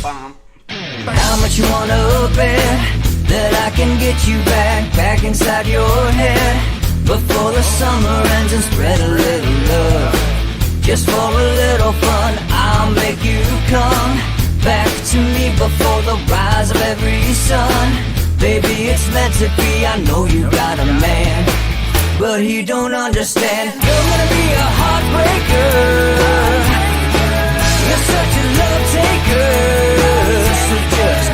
How much you wanna bet that I can get you back inside your head before the summer ends and spread a little love. Just for a little fun, I'll make you come back to me before the rise of every sun. Baby, it's meant to be, I know you got a man, but he don't understand. You're gonna be a heartbreaker, you're such a love taker. So just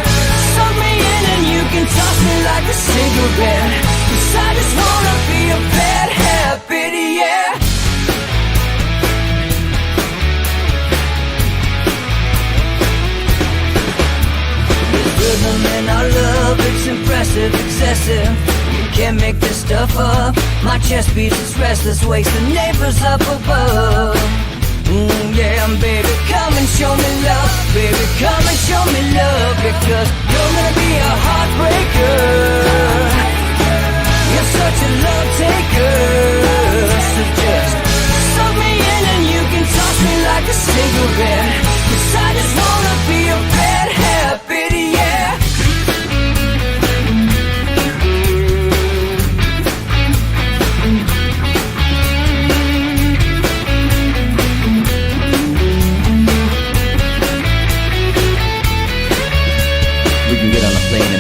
suck me in and you can toss me like a cigarette, 'cause I just wanna be a bad habit, yeah. There's rhythm in our love, it's impressive, excessive. You can't make this stuff up. My chest beats, it's restless, wakes the neighbors up above. Yeah, baby, come and show me love. Baby, come and show me love, because you're gonna be a heartbreaker, you're such a love taker. So just suck me in and you can toss me like a cigarette, 'cause I just wanna be a bad habit, yeah.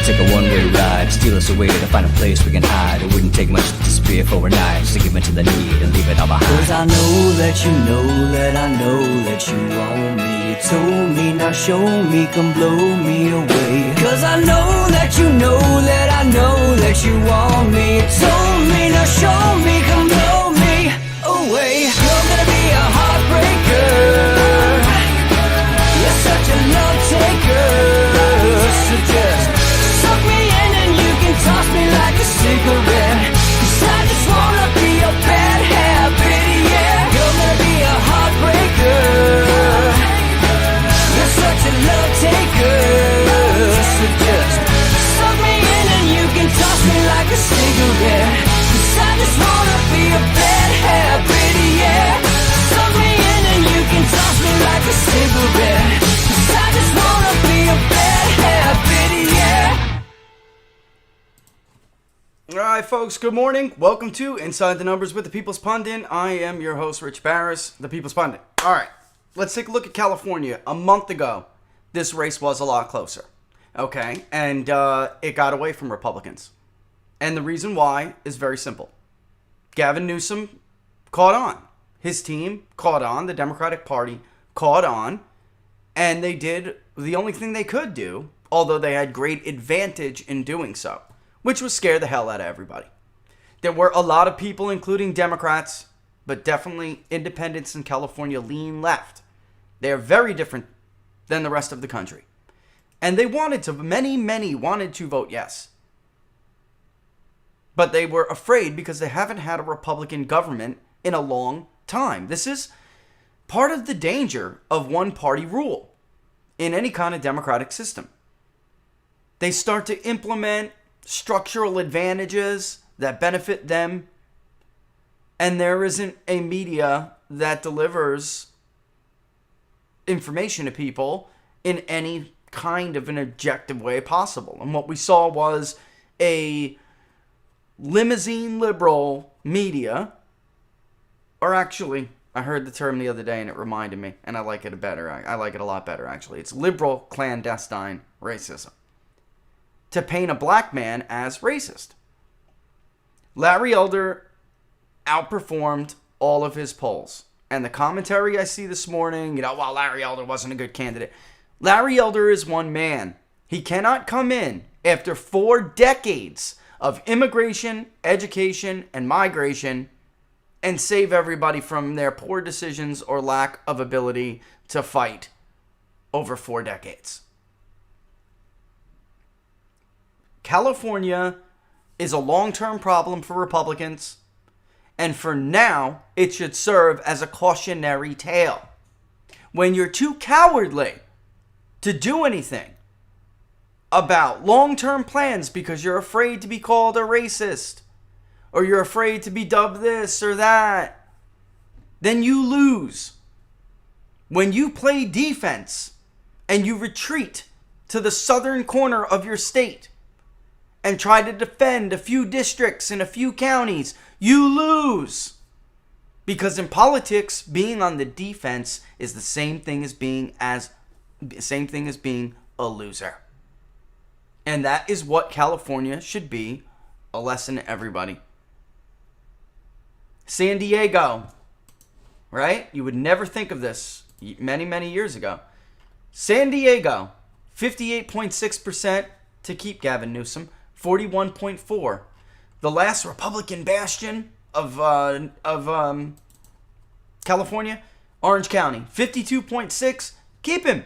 Take a one-way ride, steal us away to find a place we can hide. It wouldn't take much to disappear for a night, just to give in to the need and leave it all behind. 'Cause I know that you know that I know that you want me. You told me, now show me, come blow me away. 'Cause I know that you know that I know that you want me. You told me, now show me, come blow me away. You're gonna be a heartbreaker, you're such a love taker. So just suck me in and you can toss me like a cigarette, 'cause I just wanna be a bad habit, yeah. You're gonna be a heartbreaker, you're such a love taker. So just suck me in and you can toss me like a cigarette, 'cause I just wanna be a bad habit, yeah. Suck me in and you can toss me like a cigarette, 'cause I just wanna be a bad habit, yeah. Alright folks, good morning. Welcome to Inside the Numbers with the People's Pundit. I am your host, Rich Barris, the People's Pundit. Alright, let's take a look at California. A month ago, this race was a lot closer. Okay, and it got away from Republicans. And the reason why is very simple. Gavin Newsom caught on. His team caught on. The Democratic Party caught on. And they did the only thing they could do, although they had great advantage in doing so, which was scare the hell out of everybody. There were a lot of people, including Democrats, but definitely independents in California lean left. They are very different than the rest of the country. And they wanted to, many wanted to vote yes. But they were afraid because they haven't had a Republican government in a long time. This is part of the danger of one-party rule in any kind of democratic system. They start to implement structural advantages that benefit them, and there isn't a media that delivers information to people in any kind of an objective way possible. And what we saw was a limousine liberal media, or actually, I heard the term the other day and it reminded me, and I like it better. I like it a lot better, actually. It's liberal clandestine racism. To paint a black man as racist. Larry Elder outperformed all of his polls. And the commentary I see this morning, well, Larry Elder wasn't a good candidate. Larry Elder is one man. He cannot come in after 4 decades of immigration, education, and migration and save everybody from their poor decisions or lack of ability to fight over 4 decades. California is a long-term problem for Republicans, and for now, it should serve as a cautionary tale. When you're too cowardly to do anything about long-term plans because you're afraid to be called a racist, or you're afraid to be dubbed this or that, then you lose. When you play defense and you retreat to the southern corner of your state and try to defend a few districts in a few counties, you lose. Because in politics, being on the defense is the same thing as being a loser. And that is what California should be, a lesson to everybody. San Diego, right? You would never think of this many, many years ago. San Diego, 58.6% to keep Gavin Newsom, 41.4%. The last Republican bastion of California, Orange County, 52.6%, keep him.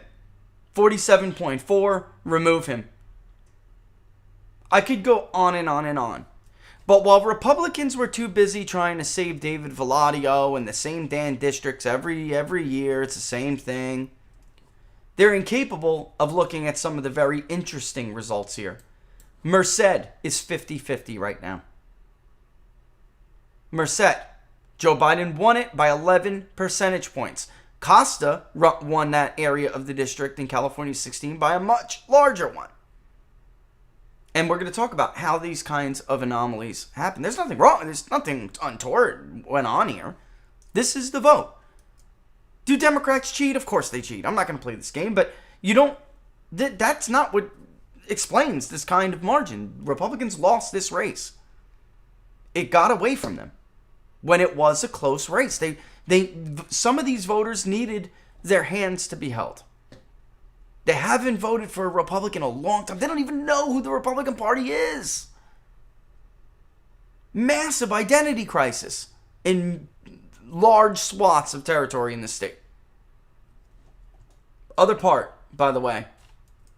47.4%, remove him. I could go on and on and on. But while Republicans were too busy trying to save David Valladio in the same damn districts every year, it's the same thing, they're incapable of looking at some of the very interesting results here. Merced is 50-50 right now. Merced. Joe Biden won it by 11 percentage points. Costa won that area of the district in California 16 by a much larger one. And we're going to talk about how these kinds of anomalies happen. There's nothing wrong. There's nothing untoward went on here. This is the vote. Do Democrats cheat? Of course they cheat. I'm not going to play this game, but you don't. That's not what explains this kind of margin. Republicans lost this race. It got away from them when it was a close race. Some of these voters needed their hands to be held. They haven't voted for a Republican in a long time. They don't even know who the Republican Party is. Massive identity crisis in large swaths of territory in the state. Other part, by the way,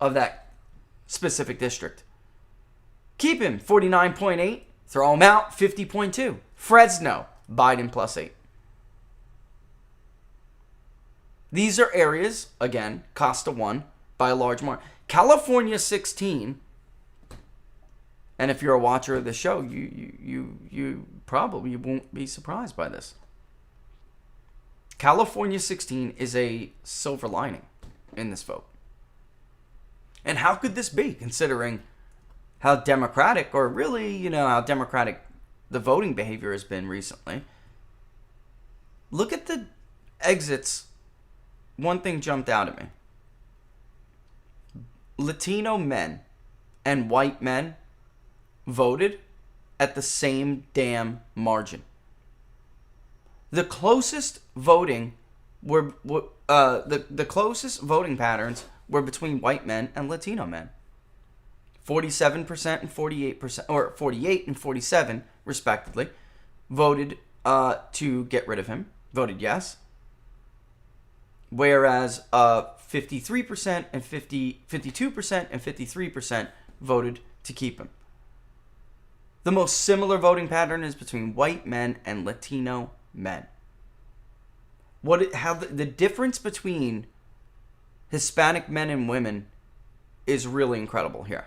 of that specific district. Keep him, 49.8. Throw him out, 50.2. Fresno, Biden +8. These are areas, again, Costa won by a large margin. California 16, and if you're a watcher of the show, you probably won't be surprised by this. California 16 is a silver lining in this vote. And how could this be, considering how democratic, or really, how democratic the voting behavior has been recently? Look at the exits. One thing jumped out at me. Latino men and white men voted at the same damn margin. The closest voting the closest voting patterns were between white men and Latino men. 47% and 48%, or 48 and 47 respectively, voted to get rid of him. Voted yes. Whereas 53% and 52% and 53% voted to keep him. The most similar voting pattern is between white men and Latino men. The difference between Hispanic men and women is really incredible here.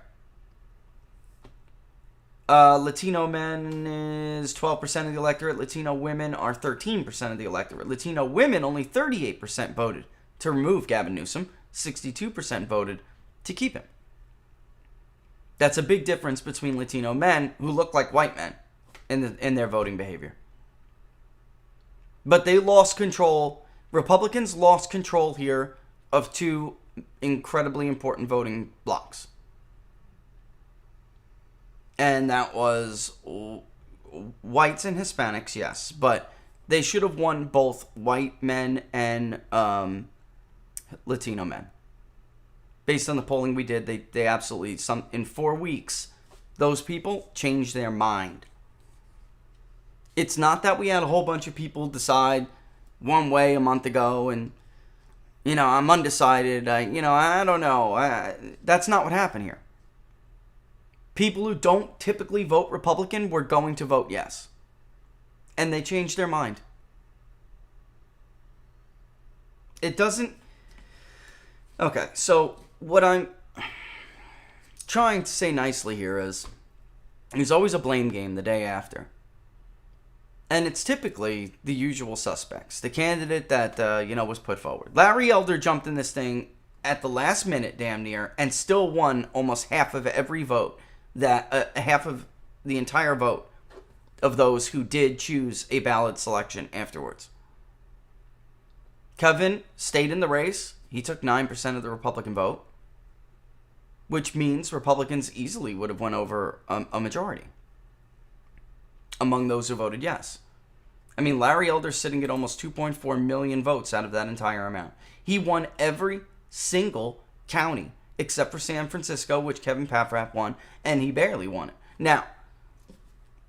Latino men is 12% of the electorate. Latino women are 13% of the electorate. Latino women, only 38% voted to remove Gavin Newsom. 62% voted to keep him. That's a big difference between Latino men who look like white men in their voting behavior. But they lost control. Republicans lost control here of two incredibly important voting blocks. And that was whites and Hispanics, yes. But they should have won both white men and Latino men. Based on the polling we did, they absolutely, in 4 weeks, those people changed their mind. It's not that we had a whole bunch of people decide one way a month ago and, I'm undecided. I don't know. That's not what happened here. People who don't typically vote Republican were going to vote yes. And they changed their mind. It doesn't... Okay, so what I'm trying to say nicely here is there's always a blame game the day after. And it's typically the usual suspects. The candidate that, was put forward. Larry Elder jumped in this thing at the last minute, damn near, and still won almost half of every vote, half of the entire vote of those who did choose a ballot selection afterwards. Kevin stayed in the race. He took 9% of the Republican vote, which means Republicans easily would have won over a majority among those who voted yes. I mean, Larry Elder's sitting at almost 2.4 million votes out of that entire amount. He won every single county except for San Francisco, which Kevin Paffrath won, and he barely won it. Now,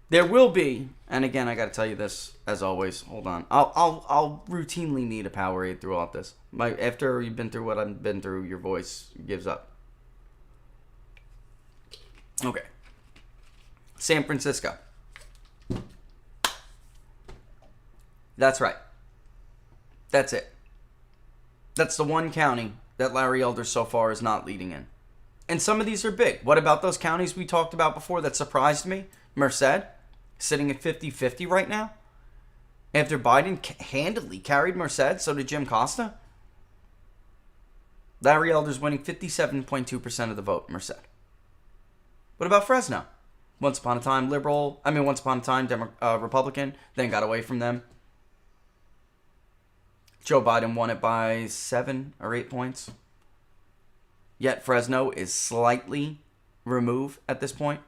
there will be, and again, I got to tell you this as always. Hold on, I'll routinely need a Powerade throughout this. After you've been through what I've been through, your voice gives up. Okay, San Francisco. That's right. That's it. That's the one county that Larry Elder so far is not leading in. And some of these are big. What about those counties we talked about before that surprised me? Merced, sitting at 50-50 right now. After Biden handily carried Merced, so did Jim Costa. Larry Elder's winning 57.2% of the vote, Merced. What about Fresno? Once upon a time Republican, then got away from them. Joe Biden won it by 7 or 8 points. Yet Fresno is slightly removed at this point.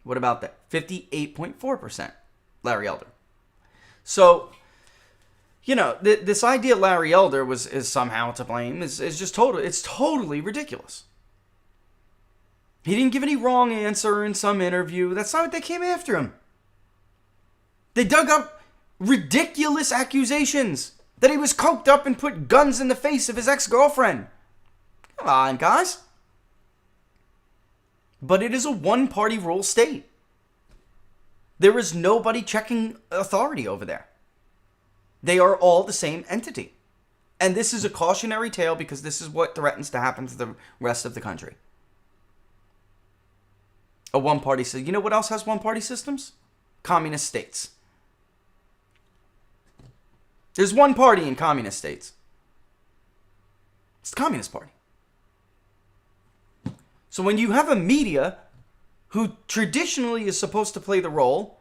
What about that? 58.4%, Larry Elder. So, this idea Larry Elder is somehow to blame is just totally ridiculous. He didn't give any wrong answer in some interview. That's not what they came after him. They dug up ridiculous accusations that he was coked up and put guns in the face of his ex-girlfriend. Come on, guys. But it is a one-party rule state. There is nobody checking authority over there. They are all the same entity. And this is a cautionary tale because this is what threatens to happen to the rest of the country. A one-party system. You know what else has one-party systems? Communist states. There's one party in communist states. It's the Communist Party. So when you have a media who traditionally is supposed to play the role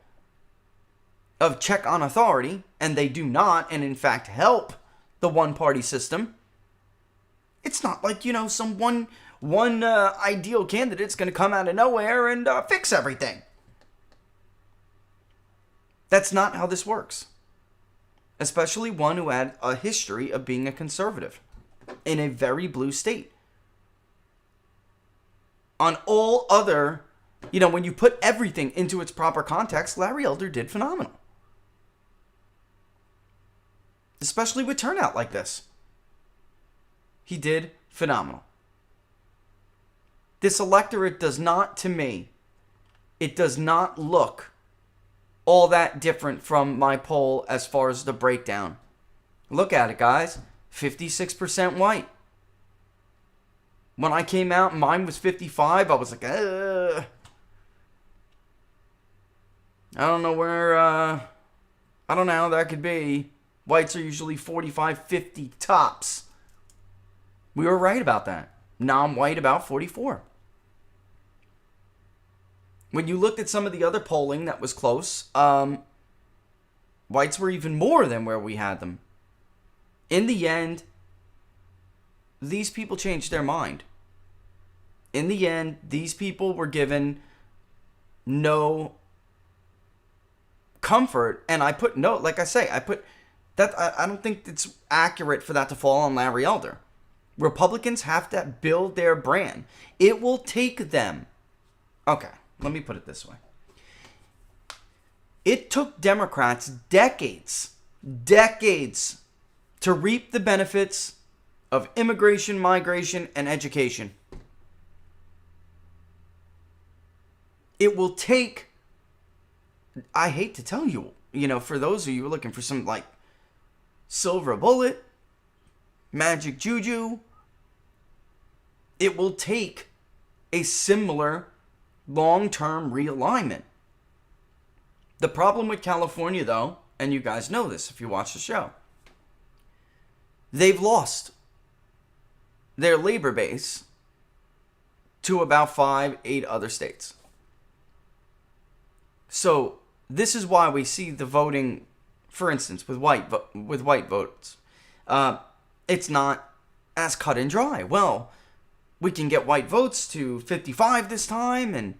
of check on authority, and they do not, and in fact help the one-party system, it's not like, some one ideal candidate's going to come out of nowhere and fix everything. That's not how this works. Especially one who had a history of being a conservative in a very blue state. On all other, when you put everything into its proper context, Larry Elder did phenomenal. Especially with turnout like this. He did phenomenal. This electorate does not, to me, it does not look all that different from my poll as far as the breakdown. Look at it, guys. 56% white. When I came out, mine was 55. I was like, I don't know where, I don't know how that could be. Whites are usually 45, 50 tops. We were right about that. Non-white about 44. When you looked at some of the other polling that was close, whites were even more than where we had them. In the end, these people changed their mind. In the end, these people were given no comfort. And I put no, like I say, I put that, I don't think it's accurate for that to fall on Larry Elder. Republicans have to build their brand. It will take them. Okay, let me put it this way. It took Democrats decades to reap the benefits of immigration, migration, and education. It will take, I hate to tell you, for those of you who are looking for some like silver bullet, magic juju, it will take a similar long-term realignment. The problem with California, though, and you guys know this if you watch the show, they've lost. their labor base to about 5-8 other states. So this is why we see the voting, for instance, with white votes. It's not as cut and dry. Well, we can get white votes to 55 this time, and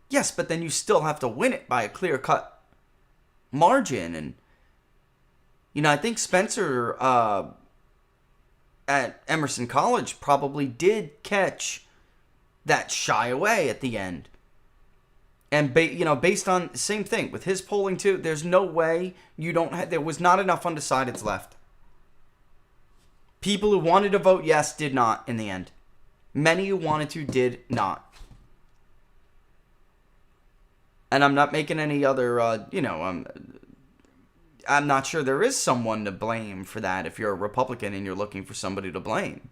yes, but then you still have to win it by a clear-cut margin. And I think Spencer at Emerson College probably did catch that shy away at the end. And based on the same thing with his polling too, there's no way there was not enough undecideds left. People who wanted to vote yes did not in the end. Many who wanted to did not. And I'm not making any other, I'm not sure there is someone to blame for that if you're a Republican and you're looking for somebody to blame.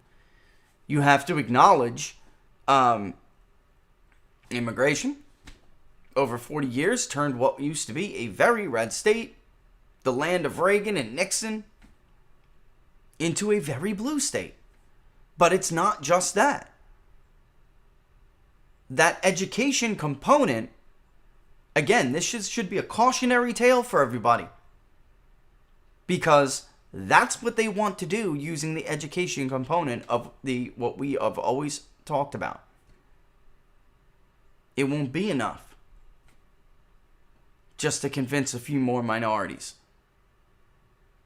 You have to acknowledge immigration over 40 years turned what used to be a very red state, the land of Reagan and Nixon, into a very blue state. But it's not just that. That education component, again, this should be a cautionary tale for everybody. Because that's what they want to do using the education component of what we have always talked about. It won't be enough just to convince a few more minorities.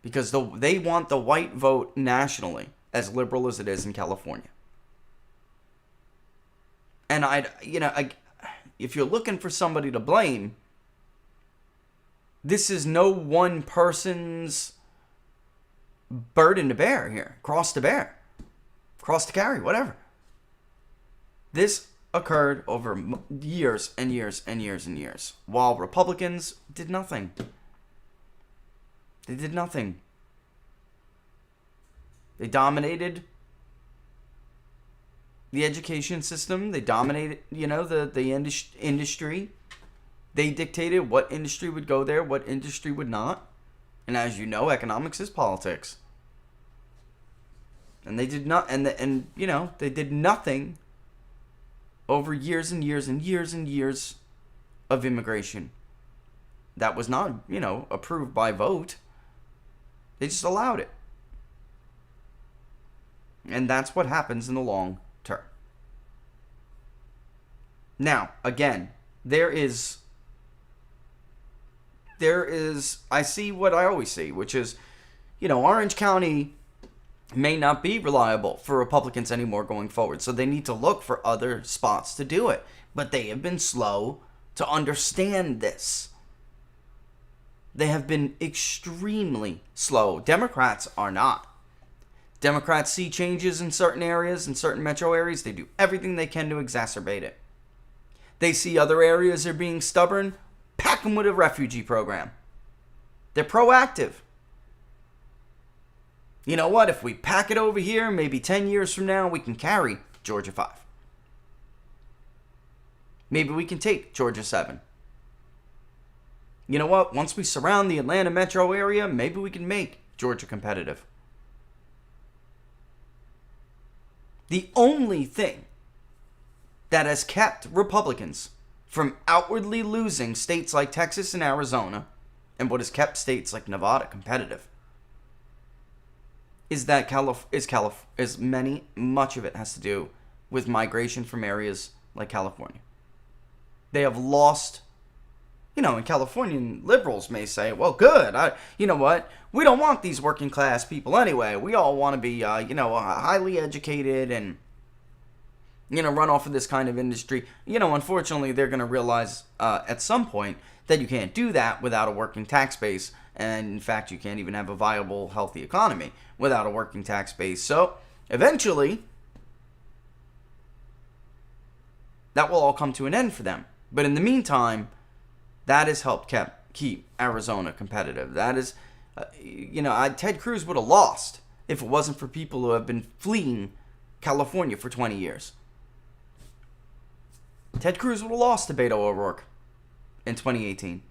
Because they want the white vote nationally, as liberal as it is in California. And if you're looking for somebody to blame, this is no one person's burden to bear here. Cross to carry, whatever. This occurred over years and years and years and years, while Republicans did nothing. They did nothing. They dominated the education system. They dominated, the industry. They dictated what industry would go there, what industry would not. And as you know, economics is politics. And they did not, they did nothing over years and years and years and years of immigration that was not, approved by vote. They just allowed it. And that's what happens in the long term. Now, again, there is, I see what I always see, which is, Orange County may not be reliable for Republicans anymore going forward. So they need to look for other spots to do it. But they have been slow to understand this. They have been extremely slow. Democrats are not. Democrats see changes in certain areas, in certain metro areas. They do everything they can to exacerbate it. They see other areas are being stubborn, pack them with a refugee program. They're proactive. You know what? If we pack it over here, maybe 10 years from now, we can carry Georgia 5. Maybe we can take Georgia 7. You know what? Once we surround the Atlanta metro area, maybe we can make Georgia competitive. The only thing that has kept Republicans from outwardly losing states like Texas and Arizona, and what has kept states like Nevada competitive, is that much of it has to do with migration from areas like California. They have lost, and Californian liberals may say, well, good, you know what, we don't want these working class people anyway. We all want to be, highly educated and, run off of this kind of industry. Unfortunately, they're going to realize at some point that you can't do that without a working tax base. And in fact, you can't even have a viable, healthy economy without a working tax base. So eventually, that will all come to an end for them. But in the meantime, that has helped keep Arizona competitive. That is, Ted Cruz would have lost if it wasn't for people who have been fleeing California for 20 years. Ted Cruz would have lost to Beto O'Rourke in 2018.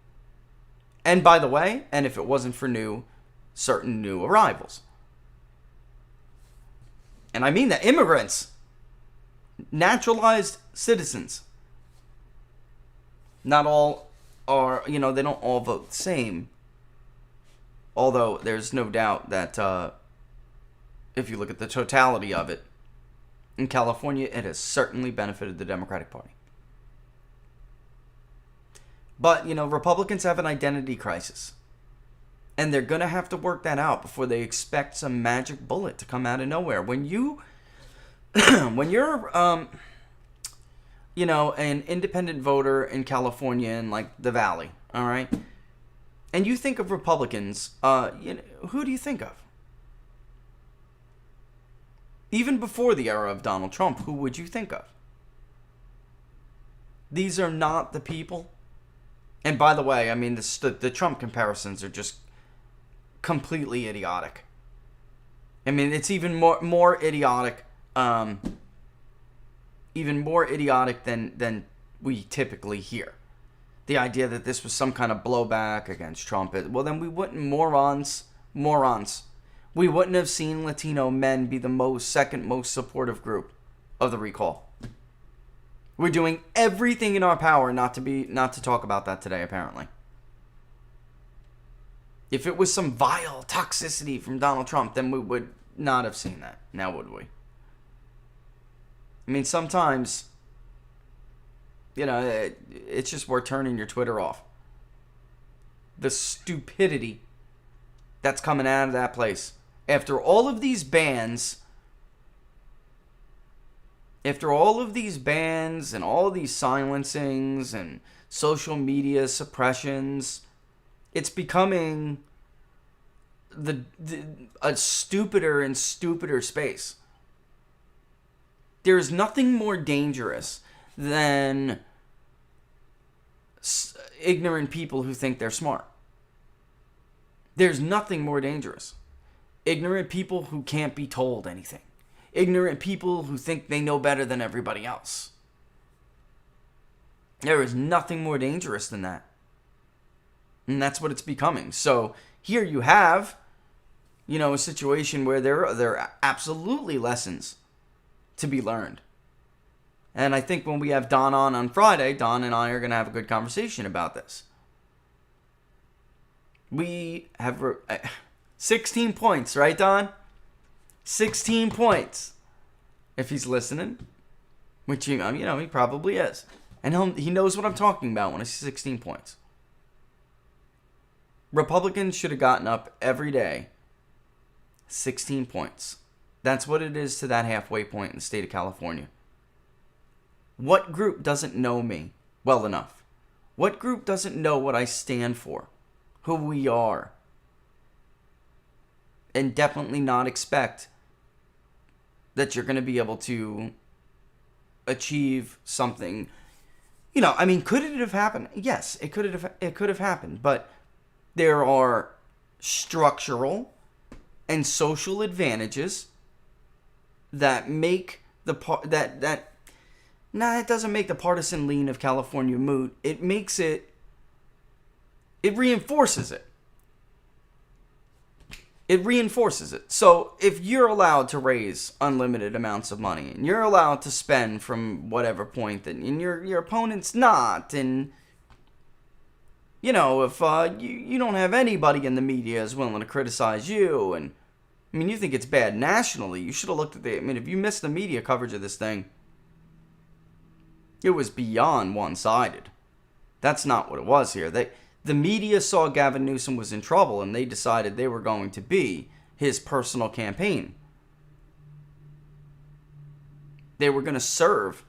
And by the way, and if it wasn't for certain new arrivals. And I mean that, immigrants, naturalized citizens. Not all are, they don't all vote the same. Although there's no doubt that if you look at the totality of it, in California, it has certainly benefited the Democratic Party. But, Republicans have an identity crisis. And they're going to have to work that out before they expect some magic bullet to come out of nowhere. When you're, an independent voter in California in, like, the Valley, all right? And you think of Republicans, who do you think of? Even before the era of Donald Trump, who would you think of? These are not the people. And by the way, I mean, the Trump comparisons are just completely idiotic. I mean, it's even more idiotic, than we typically hear. The idea that this was some kind of blowback against Trump. Well, then we wouldn't, morons. We wouldn't have seen Latino men be the second most supportive group of the recall. We're doing everything in our power not to talk about that today, apparently. If it was some vile toxicity from Donald Trump, then we would not have seen that. Now would we? I mean, sometimes, it's just worth turning your Twitter off. The stupidity that's coming out of that place. After all of these bans and all these silencings and social media suppressions, it's becoming a stupider and stupider space. There is nothing more dangerous than ignorant people who think they're smart. There's nothing more dangerous. Ignorant people who can't be told anything. Ignorant people who think they know better than everybody else. There is nothing more dangerous than that. And that's what it's becoming. So here you have, a situation where there are absolutely lessons to be learned. And I think when we have Don on Friday, Don and I are going to have a good conversation about this. We have 16 points, right, Don? 16 points. If he's listening, which, he probably is. And he knows what I'm talking about when I say 16 points. Republicans should have gotten up every day 16 points. That's what it is to that halfway point in the state of California. What group doesn't know me well enough? What group doesn't know what I stand for? Who we are? And definitely not expect that you're going to be able to achieve something. Could it have happened? Yes, it could have happened. But there are structural and social advantages that make it doesn't make the partisan lean of California moot. It reinforces it. It reinforces it. So if you're allowed to raise unlimited amounts of money and you're allowed to spend from whatever point and your opponent's not, and if you don't have anybody in the media is willing to criticize you, and you think it's bad nationally, you should have looked at if you missed the media coverage of this thing, it was beyond one-sided. That's not what it was here. The media saw Gavin Newsom was in trouble, and they decided they were going to be his personal campaign. They were going to serve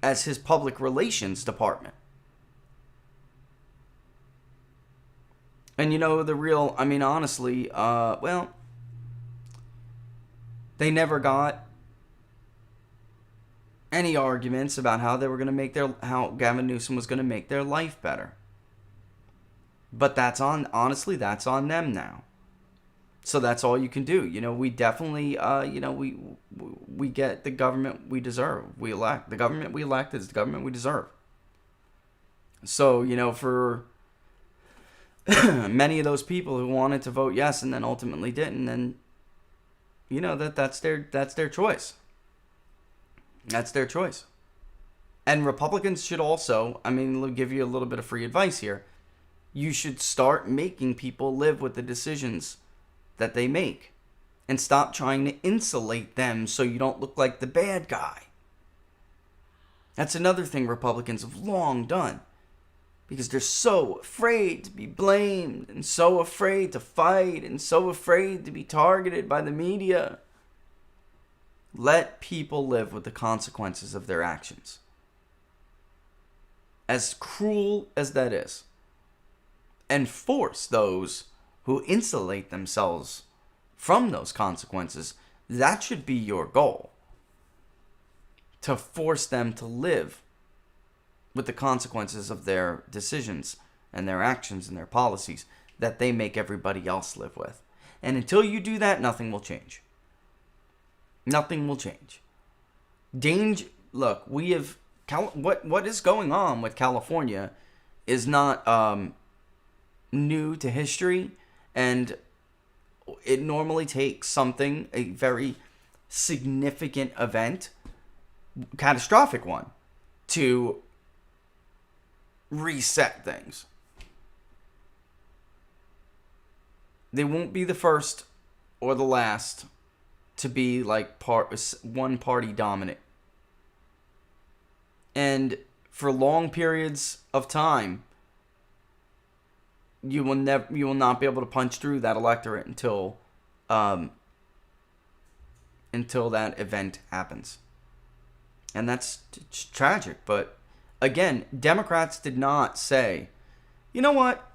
as his public relations department. And honestly, they never got any arguments about how how Gavin Newsom was going to make their life better. But that's on them now. So that's all you can do. We definitely, we get the government we deserve. We elect. The government we elect is the government we deserve. So, for many of those people who wanted to vote yes and then ultimately didn't, then, that's their choice. That's their choice. And Republicans should also, I'll give you a little bit of free advice here. You should start making people live with the decisions that they make. And stop trying to insulate them so you don't look like the bad guy. That's another thing Republicans have long done. Because they're so afraid to be blamed, and so afraid to fight, and so afraid to be targeted by the media. Let people live with the consequences of their actions. As cruel as that is. And force those who insulate themselves from those consequences. That should be your goal. To force them to live with the consequences of their decisions and their actions and their policies that they make everybody else live with. And until you do that, nothing will change. Nothing will change. Look, we have what is going on with California is not new to history, and it normally takes a very significant event, catastrophic one, to reset things. They won't be the first or the last to be like one party dominant. And for long periods of time, you will not be able to punch through that electorate until that event happens. And that's tragic. But again, Democrats did not say, you know what,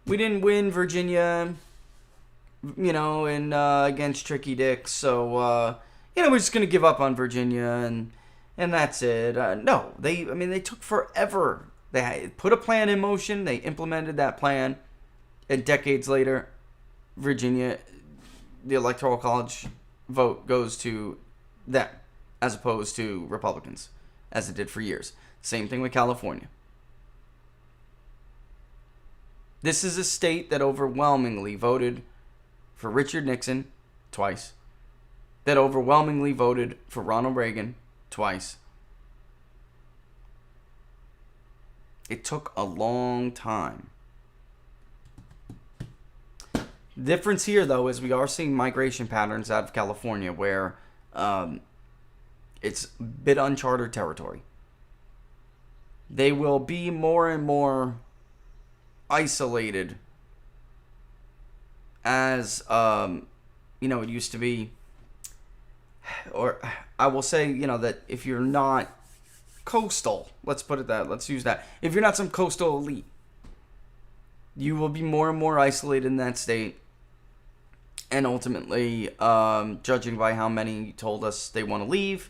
we didn't win Virginia, against Tricky Dick, so we're just gonna give up on Virginia and that's it. No, they took forever. They put a plan in motion. They implemented that plan, and decades later, Virginia, the Electoral College vote goes to them as opposed to Republicans, as it did for years. Same thing with California. This is a state that overwhelmingly voted for Richard Nixon twice, that overwhelmingly voted for Ronald Reagan twice. It took a long time. The difference here, though, is we are seeing migration patterns out of California where it's a bit uncharted territory. They will be more and more isolated as, it used to be. Or I will say, that if you're not coastal, let's use that. If you're not some coastal elite, you will be more and more isolated in that state. And ultimately, judging by how many told us they want to leave,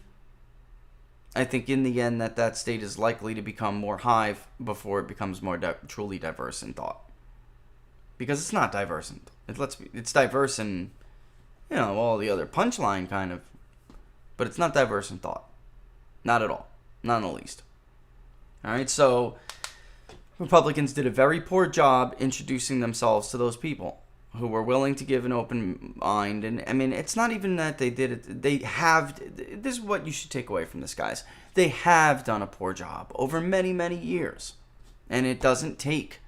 I think in the end that state is likely to become more hive before it becomes more truly diverse in thought. Because it's not diverse it's diverse in, all the other punchline kind of, but it's not diverse in thought. Not at all. Not in the least. All right, so Republicans did a very poor job introducing themselves to those people who were willing to give an open mind. And it's not even that they did it. This is what you should take away from this, guys. They have done a poor job over many, many years. And it doesn't take,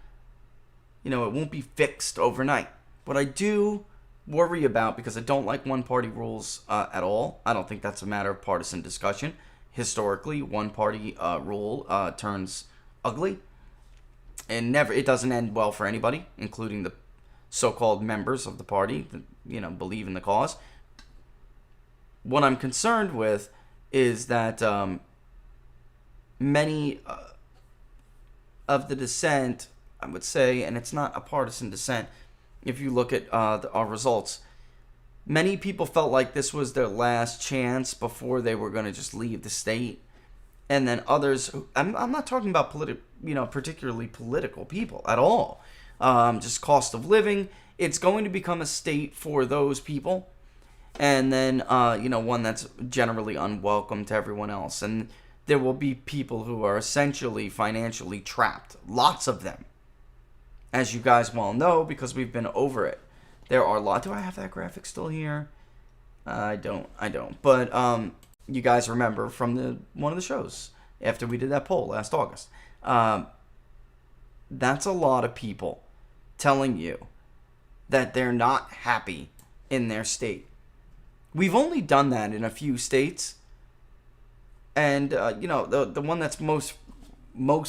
it won't be fixed overnight. What I do worry about, because I don't like one-party rules at all. I don't think that's a matter of partisan discussion. Historically, one-party rule turns ugly. And it doesn't end well for anybody, including the so-called members of the party that, believe in the cause. What I'm concerned with is that many of the dissent, I would say, and it's not a partisan dissent, if you look at our results, many people felt like this was their last chance before they were going to just leave the state. And then others, I'm not talking about particularly political people at all. Just cost of living. It's going to become a state for those people. And then, one that's generally unwelcome to everyone else. And there will be people who are essentially financially trapped. Lots of them. As you guys well know, because we've been over it. There are lots. Do I have that graphic still here? I don't. But you guys remember from one of the shows after we did that poll last August. That's a lot of people telling you that they're not happy in their state. We've only done that in a few states. And, the one that's most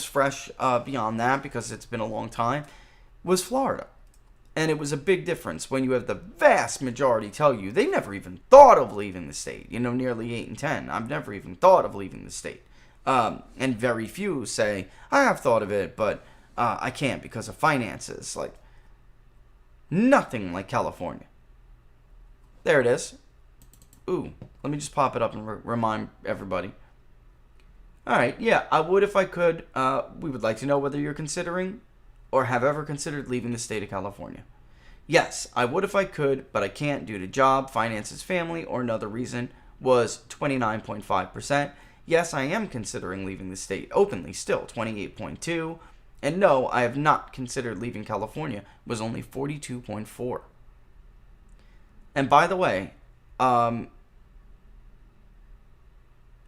fresh beyond that, because it's been a long time, was Florida. And it was a big difference when you have the vast majority tell you they never even thought of leaving the state. Nearly 8 in 10. I've never even thought of leaving the state. And very few say, I have thought of it, but I can't because of finances. Like, nothing like California. There it is. Ooh, let me just pop it up and remind everybody. Alright, yeah, I would if I could. We would like to know whether you're considering or have ever considered leaving the state of California. Yes, I would if I could, but I can't due to job, finances, family, or another reason, was 29.5%. Yes, I am considering leaving the state openly still, 28.2%. And no, I have not considered leaving California, was only 42.4%. And by the way,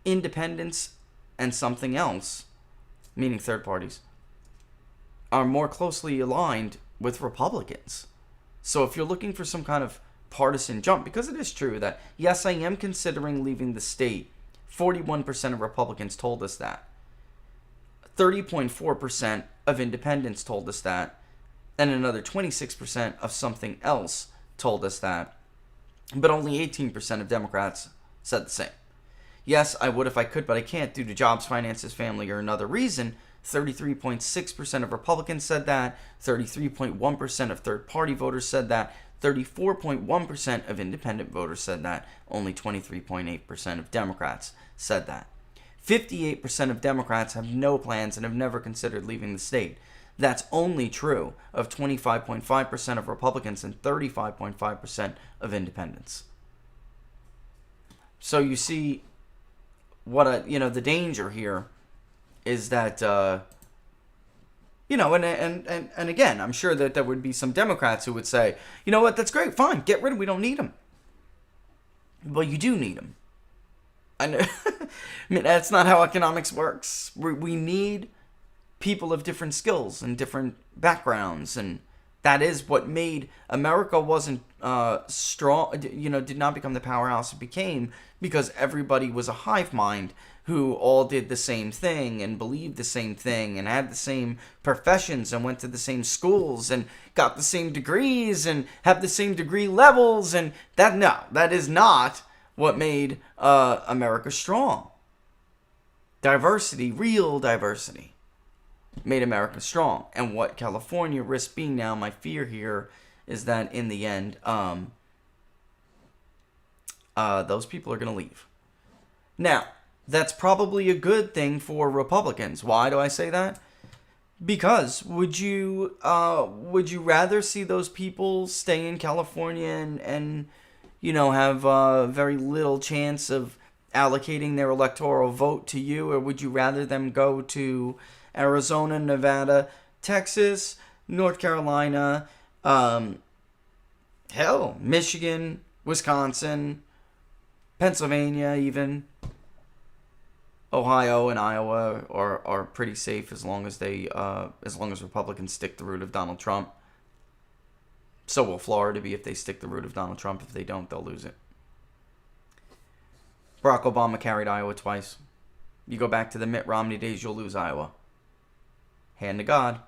independents and something else, meaning third parties, are more closely aligned with Republicans. So if you're looking for some kind of partisan jump, because it is true that, yes, I am considering leaving the state, 41% of Republicans told us that. 30.4% of independents told us that. And another 26% of something else told us that. But only 18% of Democrats said the same. Yes, I would if I could, but I can't due to jobs, finances, family, or another reason. 33.6% of Republicans said that. 33.1% of third-party voters said that. 34.1% of independent voters said that. Only 23.8% of Democrats said that. 58% of Democrats have no plans and have never considered leaving the state. That's only true of 25.5% of Republicans and 35.5% of independents. So you see what the danger here is that and again, I'm sure that there would be some Democrats who would say, you know what, that's great, fine, get rid of them, we don't need them. Well, you do need them. I know. I mean, that's not how economics works. We need people of different skills and different backgrounds, and that is what made America wasn't strong. Did not become the powerhouse it became because everybody was a hive mind who all did the same thing and believed the same thing and had the same professions and went to the same schools and got the same degrees and have the same degree levels, and that is not what made America strong. Diversity, real diversity, made America strong. And what California risks being now, my fear here is that in the end, those people are going to leave. Now, that's probably a good thing for Republicans. Why do I say that? Because would you rather see those people stay in California and have very little chance of allocating their electoral vote to you, or would you rather them go to Arizona, Nevada, Texas, North Carolina, Michigan, Wisconsin, Pennsylvania, even Ohio and Iowa are pretty safe as long as Republicans stick the root of Donald Trump. So will Florida be if they stick the root of Donald Trump. If they don't, they'll lose it. Barack Obama carried Iowa twice. You go back to the Mitt Romney days, you'll lose Iowa. Hand to God.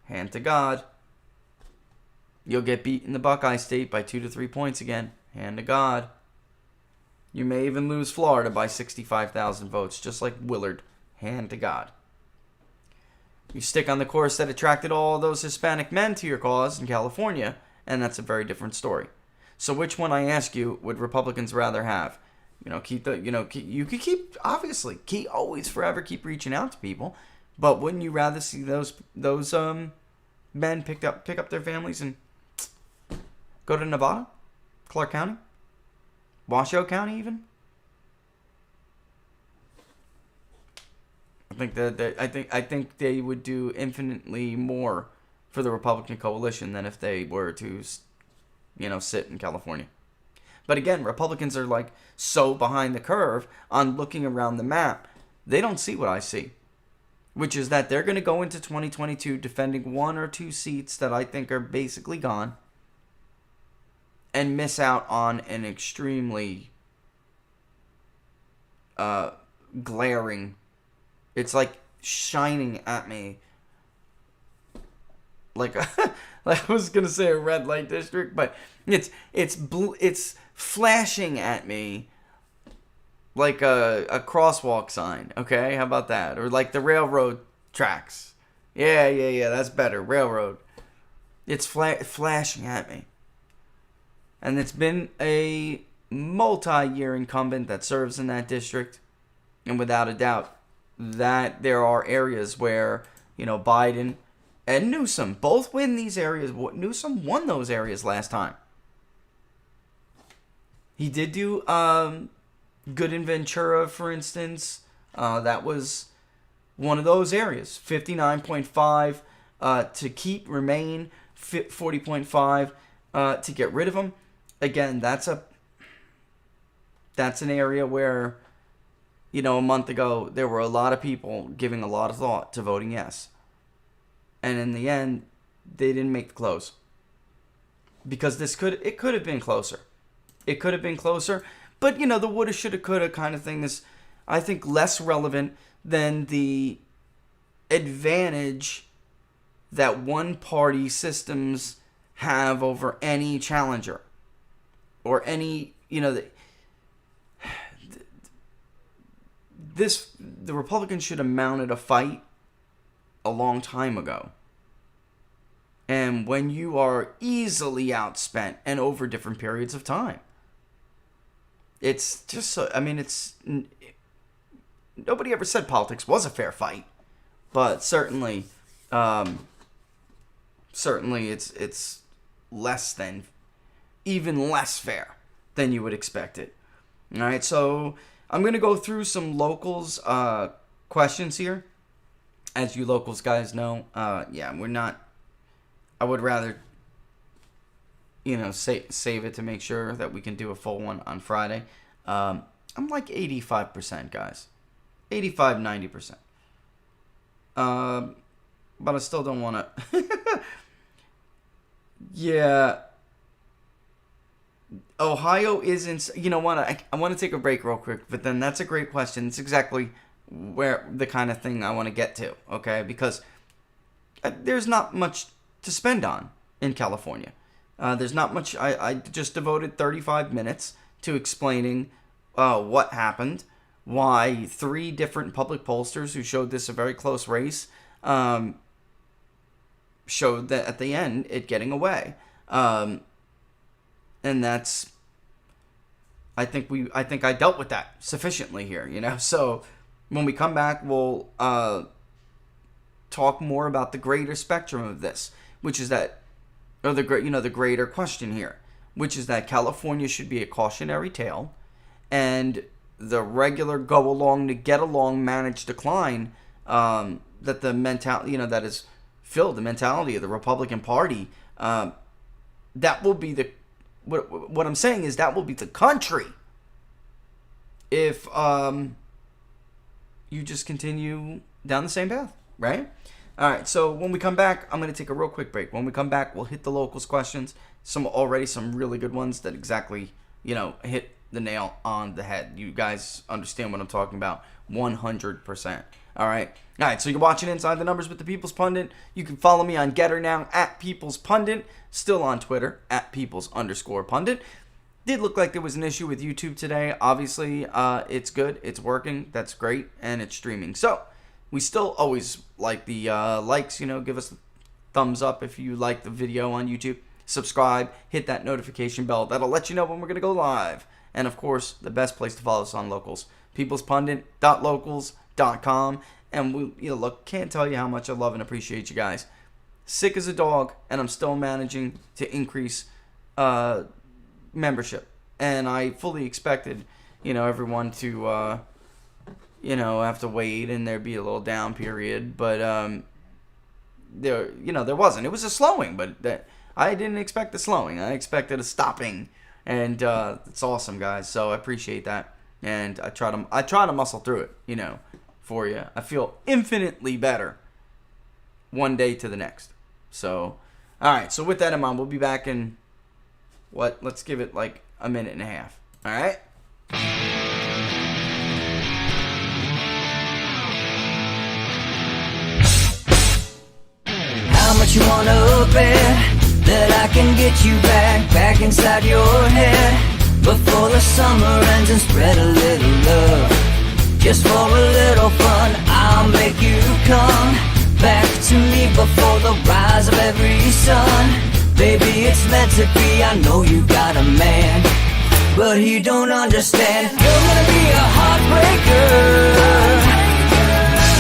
Hand to God. You'll get beat in the Buckeye State by 2 to 3 points again. Hand to God. You may even lose Florida by 65,000 votes, just like Willard. Hand to God. You stick on the course that attracted all those Hispanic men to your cause in California, and that's a very different story. So which one, I ask you, would Republicans rather have? You could always forever keep reaching out to people, but wouldn't you rather see those men pick up their families and go to Nevada, Clark County, Washoe County, even? I think they would do infinitely more for the Republican coalition than if they were to, sit in California. But again, Republicans are like so behind the curve on looking around the map. They don't see what I see, which is that they're going to go into 2022 defending 1 or 2 seats that I think are basically gone and miss out on an extremely glaring, it's like shining at me like like I was gonna say a red light district, but it's flashing at me like a crosswalk sign. Okay, how about that? Or like the railroad tracks. Yeah, that's better. Railroad. It's flashing at me, and it's been a multi-year incumbent that serves in that district, and without a doubt, that there are areas where Biden and Newsom both win these areas. Newsom won those areas last time. He did do good in Ventura, for instance. That was one of those areas. 59.5 to keep, remain 40.5 to get rid of them. Again, that's an area where a month ago there were a lot of people giving a lot of thought to voting yes. And in the end, they didn't make the close. Because it could have been closer. It could have been closer. But, the woulda, shoulda, coulda kind of thing is, I think, less relevant than the advantage that one-party systems have over any challenger. Or any, the Republicans should have mounted a fight a long time ago. And when you are easily outspent and over different periods of time, it's just so, nobody ever said politics was a fair fight, but certainly it's less than, even less fair than you would expect it. All right, so I'm going to go through some locals questions here. As you locals guys know, we're not, I would rather, save it to make sure that we can do a full one on Friday. I'm like 85%, guys. 85, 90%. But I still don't want to. Yeah. Ohio isn't, you know what, I want to take a break real quick, but then that's a great question. It's exactly where the kind of thing I want to get to, okay? Because there's not much to spend on in California. There's not much. I just devoted 35 minutes to explaining what happened, why 3 different public pollsters who showed this a very close race showed that at the end it getting away. And that's, I think I dealt with that sufficiently here, So when we come back, we'll talk more about the greater spectrum of this, which is that, or the greater question here, which is that California should be a cautionary tale, and the regular go along to get along managed decline that the mentality, that is filled the mentality of the Republican Party. That will be the, what I'm saying is that will be the country if you just continue down the same path, right? All right, so when we come back, I'm going to take a real quick break. When we come back, we'll hit the locals questions. Some really good ones that exactly, hit the nail on the head. You guys understand what I'm talking about 100%. All right, so you're watching Inside the Numbers with the People's Pundit. You can follow me on Getter now, @PeoplesPundit. Still on Twitter, @Peoples_Pundit. Did look like there was an issue with YouTube today. Obviously, it's good. It's working. That's great. And it's streaming. So, we still always like the likes. Give us a thumbs up if you like the video on YouTube. Subscribe. Hit that notification bell. That'll let you know when we're going to go live. And, of course, the best place to follow us on Locals. peoplespundit.locals.com. And, can't tell you how much I love and appreciate you guys. Sick as a dog, and I'm still managing to increase membership, and I fully expected everyone to have to wait and there'd be a little down period, but there wasn't. It was a slowing, but I didn't expect the slowing. I expected a stopping And it's awesome, guys. So I appreciate that. And I try to muscle through it, for you. I feel infinitely better one day to the next. So, all right. So with that in mind, we'll be back in let's give it like a minute and a half. All right. How much you wanna bet that I can get you back inside your head before the summer ends and spread a little love. Just for a little fun, I'll make you come back to me before the rise of every sun. Baby, it's meant to be, I know you got a man, but he don't understand. You're gonna be a heartbreaker,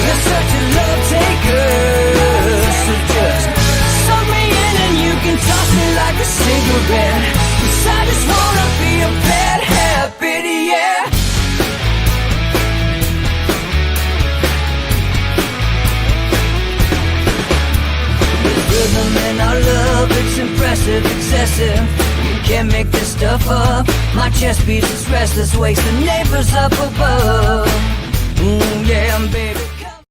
you're such a love taker. So just suck me in and you can toss me like a cigarette. 'Cause I just wanna be a bad habit, yeah. Rhythm in our love, it's impressive, excessive. You can't make this stuff up. My chest beats, it's restless, wakes the neighbors up above. Yeah, baby, come.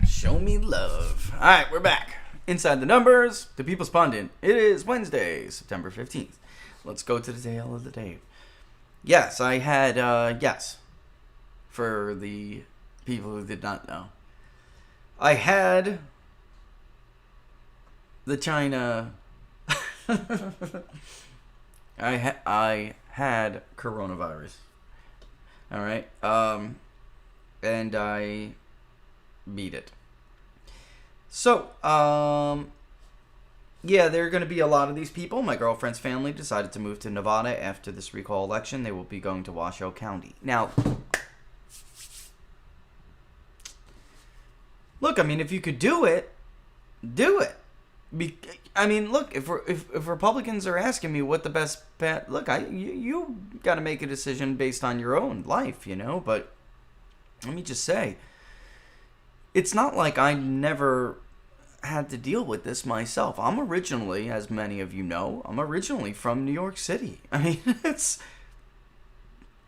Show me love. All right, we're back. Inside the numbers, the People's Pundit. It is Wednesday, September 15th. Let's go to the tale of the day. Yes, I had, for the people who did not know, I had the China. I had coronavirus. All right, and I beat it. So, there are going to be a lot of these people. My girlfriend's family decided to move to Nevada after this recall election. They will be going to Washoe County. Now, look, I mean, if you could do it, do it. Look, if Republicans are asking me what the best path, look, you got to make a decision based on your own life, But let me just say, it's not like I never had to deal with this myself. I'm originally, as many of you know, from New York City. I mean,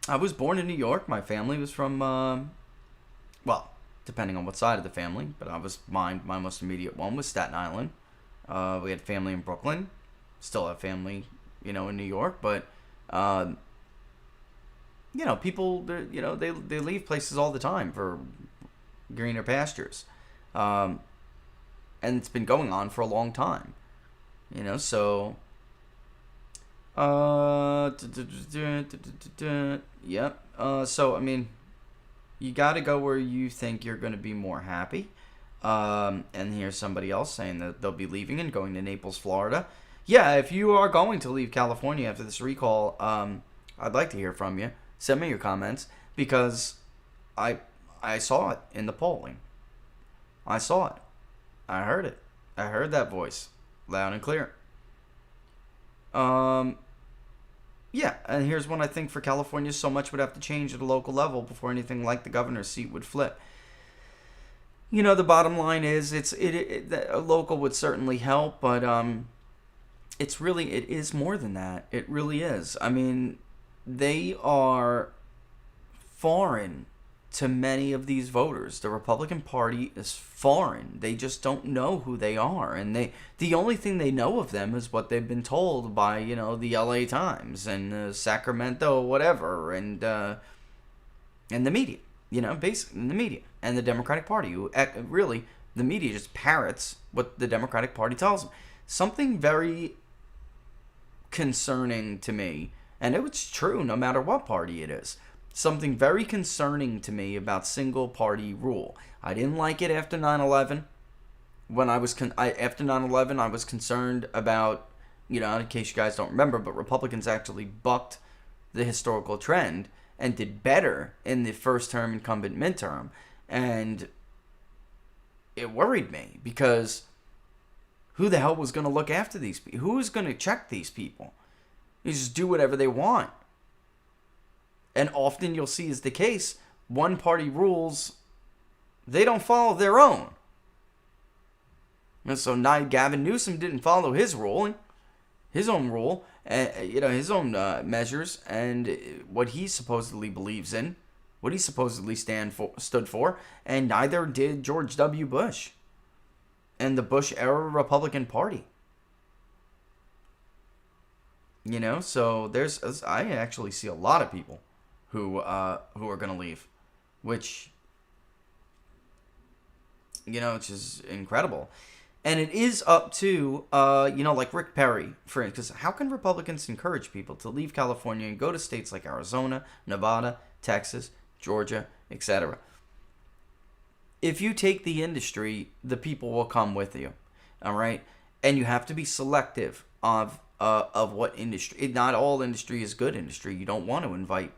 I was born in New York. My family was from, depending on what side of the family, but my most immediate one was Staten Island. We had family in Brooklyn, still have family, in New York, but, people, they leave places all the time for greener pastures. And it's been going on for a long time, so, yep. So, I mean, you got to go where you think you're going to be more happy. And here's somebody else saying that they'll be leaving and going to Naples, Florida. Yeah, if you are going to leave California after this recall, I'd like to hear from you. Send me your comments, because I saw it in the polling. I saw it. I heard it. I heard that voice loud and clear. Yeah, and here's one I think for California, so much would have to change at a local level before anything like the governor's seat would flip. The bottom line is a local would certainly help, but it is more than that. It really is. I mean, they are foreign to many of these voters. The Republican Party is foreign. They just don't know who they are, and the only thing they know of them is what they've been told by the LA Times and Sacramento whatever, and the media. Basically in the media and the Democratic Party, who really, the media just parrots what the Democratic Party tells them. Something very concerning to me, and it's true no matter what party it is, something very concerning to me about single party rule. I didn't like it after 9/11. After 9/11, I was concerned about, in case you guys don't remember, but Republicans actually bucked the historical trend and did better in the first term incumbent midterm. And it worried me, because who the hell was going to look after these people? Who was going to check these people? They just do whatever they want. And often you'll see is the case, one party rules, they don't follow their own. And so now Gavin Newsom didn't follow his own rule, his own measures and what he supposedly believes in, what he supposedly stood for, and neither did George W. Bush and the Bush era Republican Party. So I actually see a lot of people who are going to leave, which which is incredible. And it is up to, like Rick Perry, for instance. Because how can Republicans encourage people to leave California and go to states like Arizona, Nevada, Texas, Georgia, etc.? If you take the industry, the people will come with you, all right? And you have to be selective of what industry. Not all industry is good industry. You don't want to invite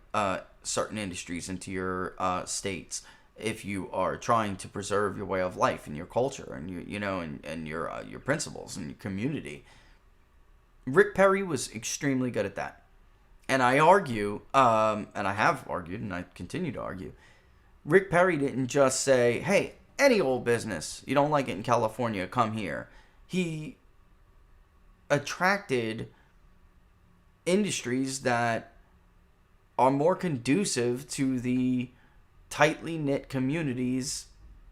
certain industries into your states if you are trying to preserve your way of life and your culture and your principles and your community. Rick Perry was extremely good at that. And I argue, and I have argued, and I continue to argue, Rick Perry didn't just say, hey, any old business, you don't like it in California, come here. He attracted industries that are more conducive to the tightly knit communities,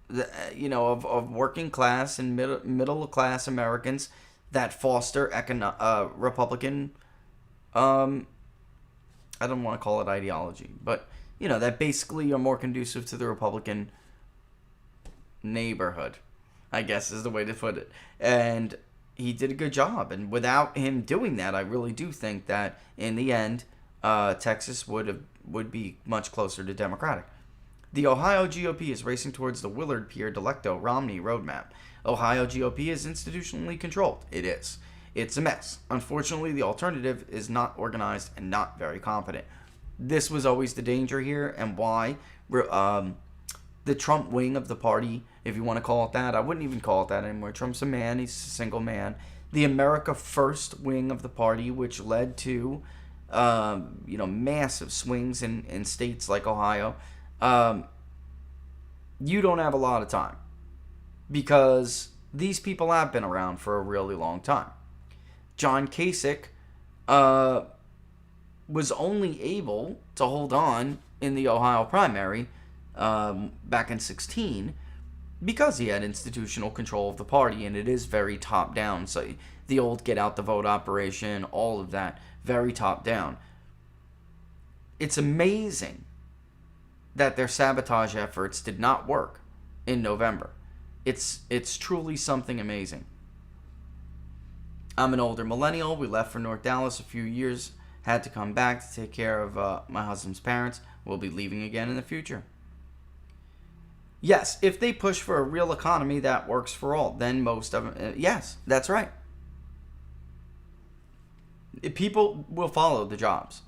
of working class and middle class Americans that foster Republican. I don't want to call it ideology, but that basically are more conducive to the Republican neighborhood, I guess is the way to put it. And he did a good job. And without him doing that, I really do think that in the end, Texas would be much closer to Democratic. The Ohio GOP is racing towards the Willard Pierre-Delecto-Romney roadmap. Ohio GOP is institutionally controlled. It is. It's a mess. Unfortunately, the alternative is not organized and not very competent. This was always the danger here, and why the Trump wing of the party, if you want to call it that, I wouldn't even call it that anymore. Trump's a man. He's a single man. The America First wing of the party, which led to massive swings in states like Ohio. You don't have a lot of time because these people have been around for a really long time. John Kasich was only able to hold on in the Ohio primary back in 2016 because he had institutional control of the party, and it is very top down. So the old get out the vote operation, all of that, very top down. It's amazing that their sabotage efforts did not work in November. It's truly something amazing. I'm an older millennial. We left for North Dallas a few years. Had to come back to take care of my husband's parents. We'll be leaving again in the future. Yes, if they push for a real economy that works for all, then most of them... yes, that's right. People will follow the jobs.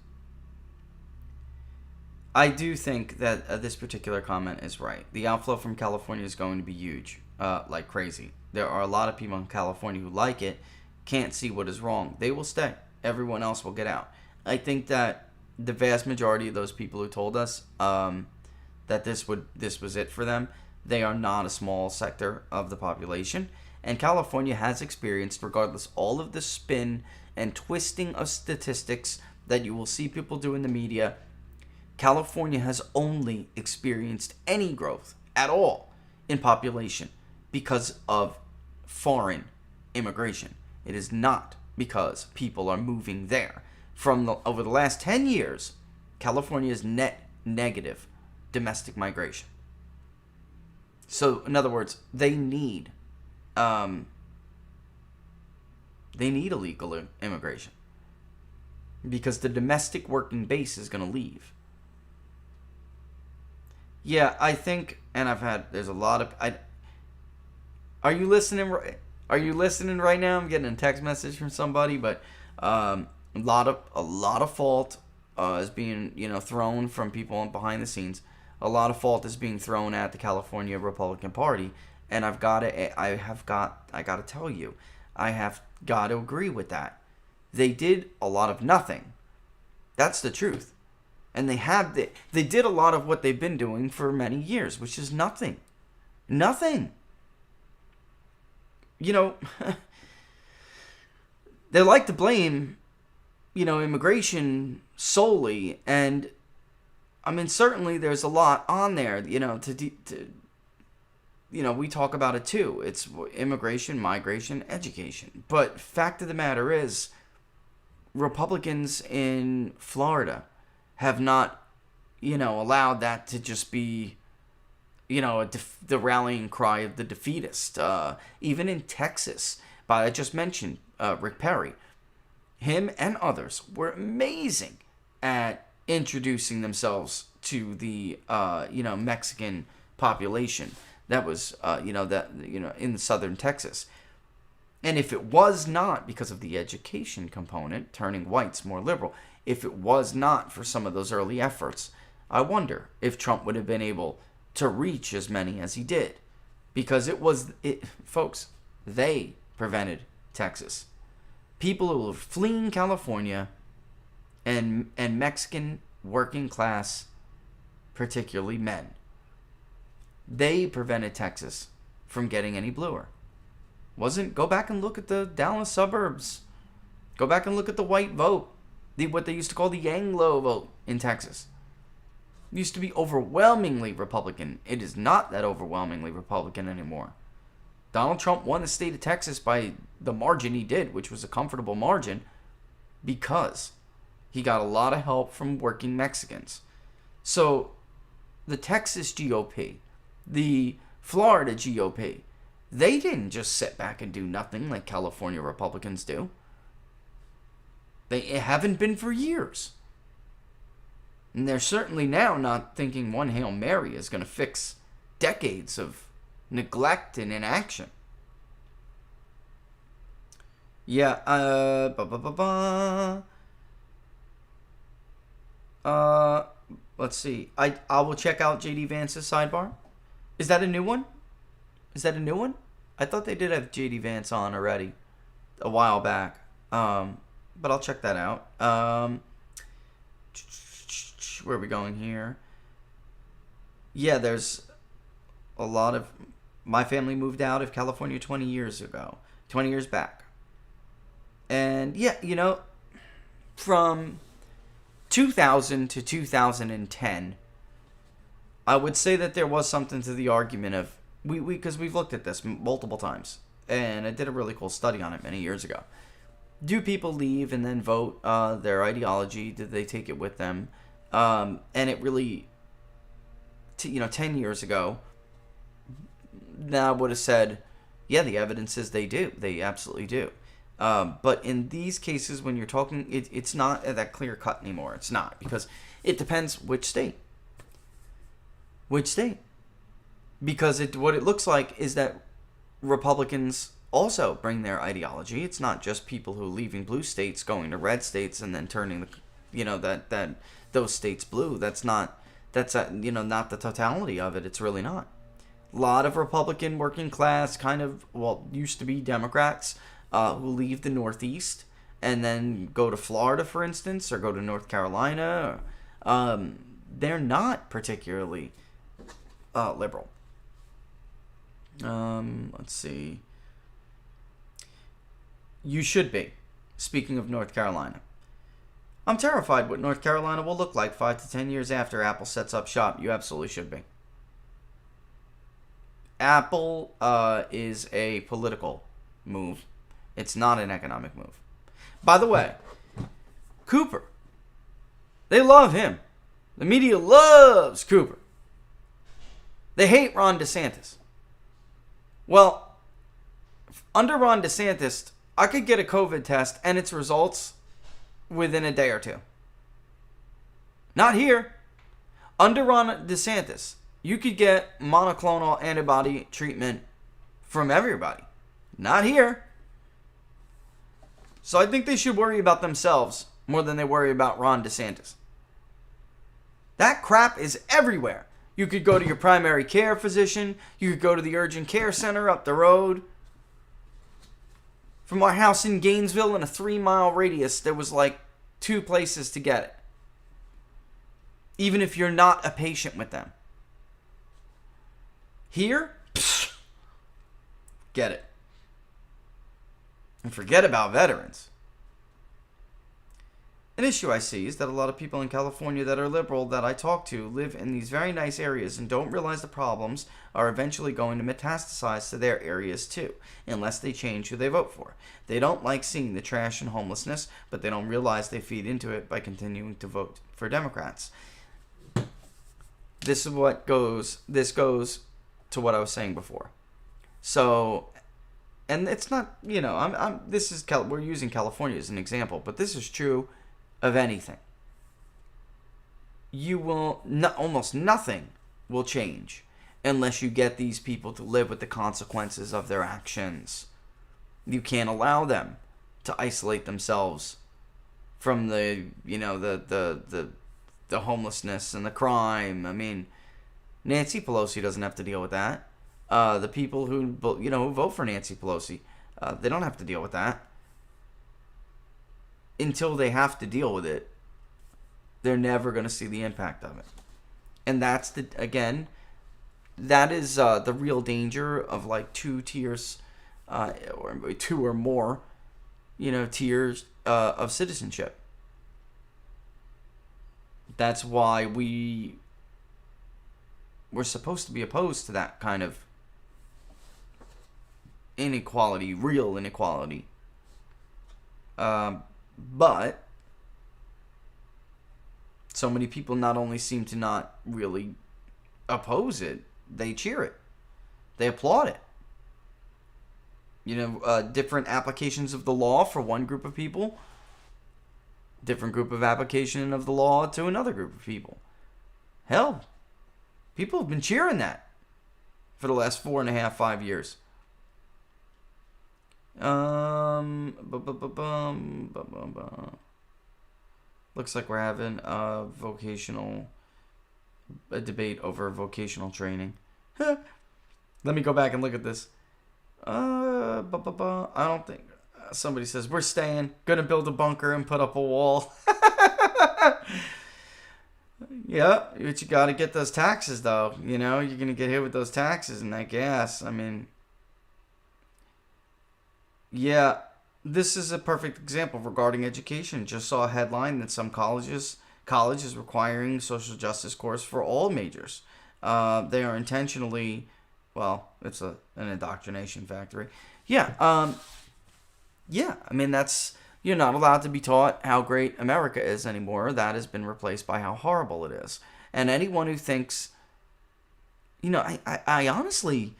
I do think that this particular comment is right. The outflow from California is going to be huge, like crazy. There are a lot of people in California who like it, can't see what is wrong. They will stay. Everyone else will get out. I think that the vast majority of those people who told us that this was it for them, they are not a small sector of the population. And California has experienced, regardless all of the spin and twisting of statistics that you will see people do in the media, California has only experienced any growth at all in population because of foreign immigration. It is not because people are moving there. Over the last 10 years, California's net negative domestic migration. So, in other words, they need illegal immigration because the domestic working base is going to leave. Yeah, I think, and there's a lot of, are you listening right now? I'm getting a text message from somebody, but a lot of fault is being, thrown from people behind the scenes. A lot of fault is being thrown at the California Republican Party, and I got to tell you, I have got to agree with that. They did a lot of nothing. That's the truth. And they did a lot of what they've been doing for many years, which is nothing. Nothing. They like to blame immigration solely, and I mean, certainly there's a lot on there, we talk about it too. It's immigration, migration, education. But fact of the matter is, Republicans in Florida have not, allowed that to just be, the rallying cry of the defeatist. Even in Texas, I just mentioned Rick Perry. Him and others were amazing at introducing themselves to the, Mexican population that was, in southern Texas. And if it was not because of the education component, turning whites more liberal, if it was not for some of those early efforts, I wonder if Trump would have been able to reach as many as he did. Because folks, they prevented Texas. People who were fleeing California and Mexican working class, particularly men, they prevented Texas from getting any bluer. Go back and look at the Dallas suburbs. Go back and look at the white vote. What they used to call the Anglo vote in Texas. It used to be overwhelmingly Republican. It is not that overwhelmingly Republican anymore. Donald Trump won the state of Texas by the margin he did, which was a comfortable margin, because he got a lot of help from working Mexicans. So the Texas GOP, the Florida GOP, they didn't just sit back and do nothing like California Republicans do. They haven't been for years. And they're certainly now not thinking one Hail Mary is going to fix decades of neglect and inaction. Yeah, let's see. I will check out JD Vance's sidebar. Is that a new one? I thought they did have JD Vance on already a while back. But I'll check that out. Where are we going here? Yeah, there's a lot of... My family moved out of California 20 years back. And yeah, from 2000 to 2010, I would say that there was something to the argument of... Because we've looked at this multiple times. And I did a really cool study on it many years ago. Do people leave and then vote their ideology? Did they take it with them? And it really, 10 years ago, I would have said, yeah, the evidence is they do. They absolutely do. But in these cases, when you're talking, it's not that clear cut anymore. It's not, because it depends which state. Because what it looks like is that Republicans also bring their ideology. It's not just people who are leaving blue states going to red states and then turning that those states blue. That's not the totality of it. It's really not. A lot of Republican working class used to be Democrats who leave the Northeast and then go to Florida, for instance, or go to North Carolina. They're not particularly liberal. Let's see. You should be. Speaking of North Carolina. I'm terrified what North Carolina will look like 5 to 10 years after Apple sets up shop. You absolutely should be. Apple is a political move. It's not an economic move. By the way, Cooper. They love him. The media loves Cooper. They hate Ron DeSantis. Well, under Ron DeSantis, I could get a COVID test and its results within a day or two. Not here. Under Ron DeSantis, you could get monoclonal antibody treatment from everybody. Not here. So I think they should worry about themselves more than they worry about Ron DeSantis. That crap is everywhere. You could go to your primary care physician. You could go to the urgent care center up the road. From our house in Gainesville, in a 3-mile radius, there was like 2 places to get it. Even if you're not a patient with them. Here, get it. And forget about veterans. An issue I see is that a lot of people in California that are liberal that I talk to live in these very nice areas and don't realize the problems are eventually going to metastasize to their areas too, unless they change who they vote for. They don't like seeing the trash and homelessness, but they don't realize they feed into it by continuing to vote for Democrats. This goes to what I was saying before. So, and it's not, we're using California as an example, but this is true of anything. Almost nothing will change unless you get these people to live with the consequences of their actions. You can't allow them to isolate themselves from the homelessness and the crime. I mean, Nancy Pelosi doesn't have to deal with that. The people who vote for Nancy Pelosi, they don't have to deal with that. Until they have to deal with it, they're never going to see the impact of it. And that is the real danger of like two tiers, or two or more, tiers of citizenship. That's why we're supposed to be opposed to that kind of inequality, real inequality. But so many people not only seem to not really oppose it, they cheer it. They applaud it. Different applications of the law for one group of people, different group of application of the law to another group of people. Hell, people have been cheering that for the last 5 years. Looks like we're having a debate over vocational training. Let me go back and look at this. I don't think. Somebody says, we're staying. Gonna build a bunker and put up a wall. Yeah, but you gotta get those taxes, though. You're gonna get hit with those taxes and that gas. I mean, yeah, this is a perfect example regarding education. Just saw a headline that some college is requiring social justice course for all majors. They are intentionally, it's an indoctrination factory. Yeah, yeah. I mean, you're not allowed to be taught how great America is anymore. That has been replaced by how horrible it is. And anyone who thinks, I honestly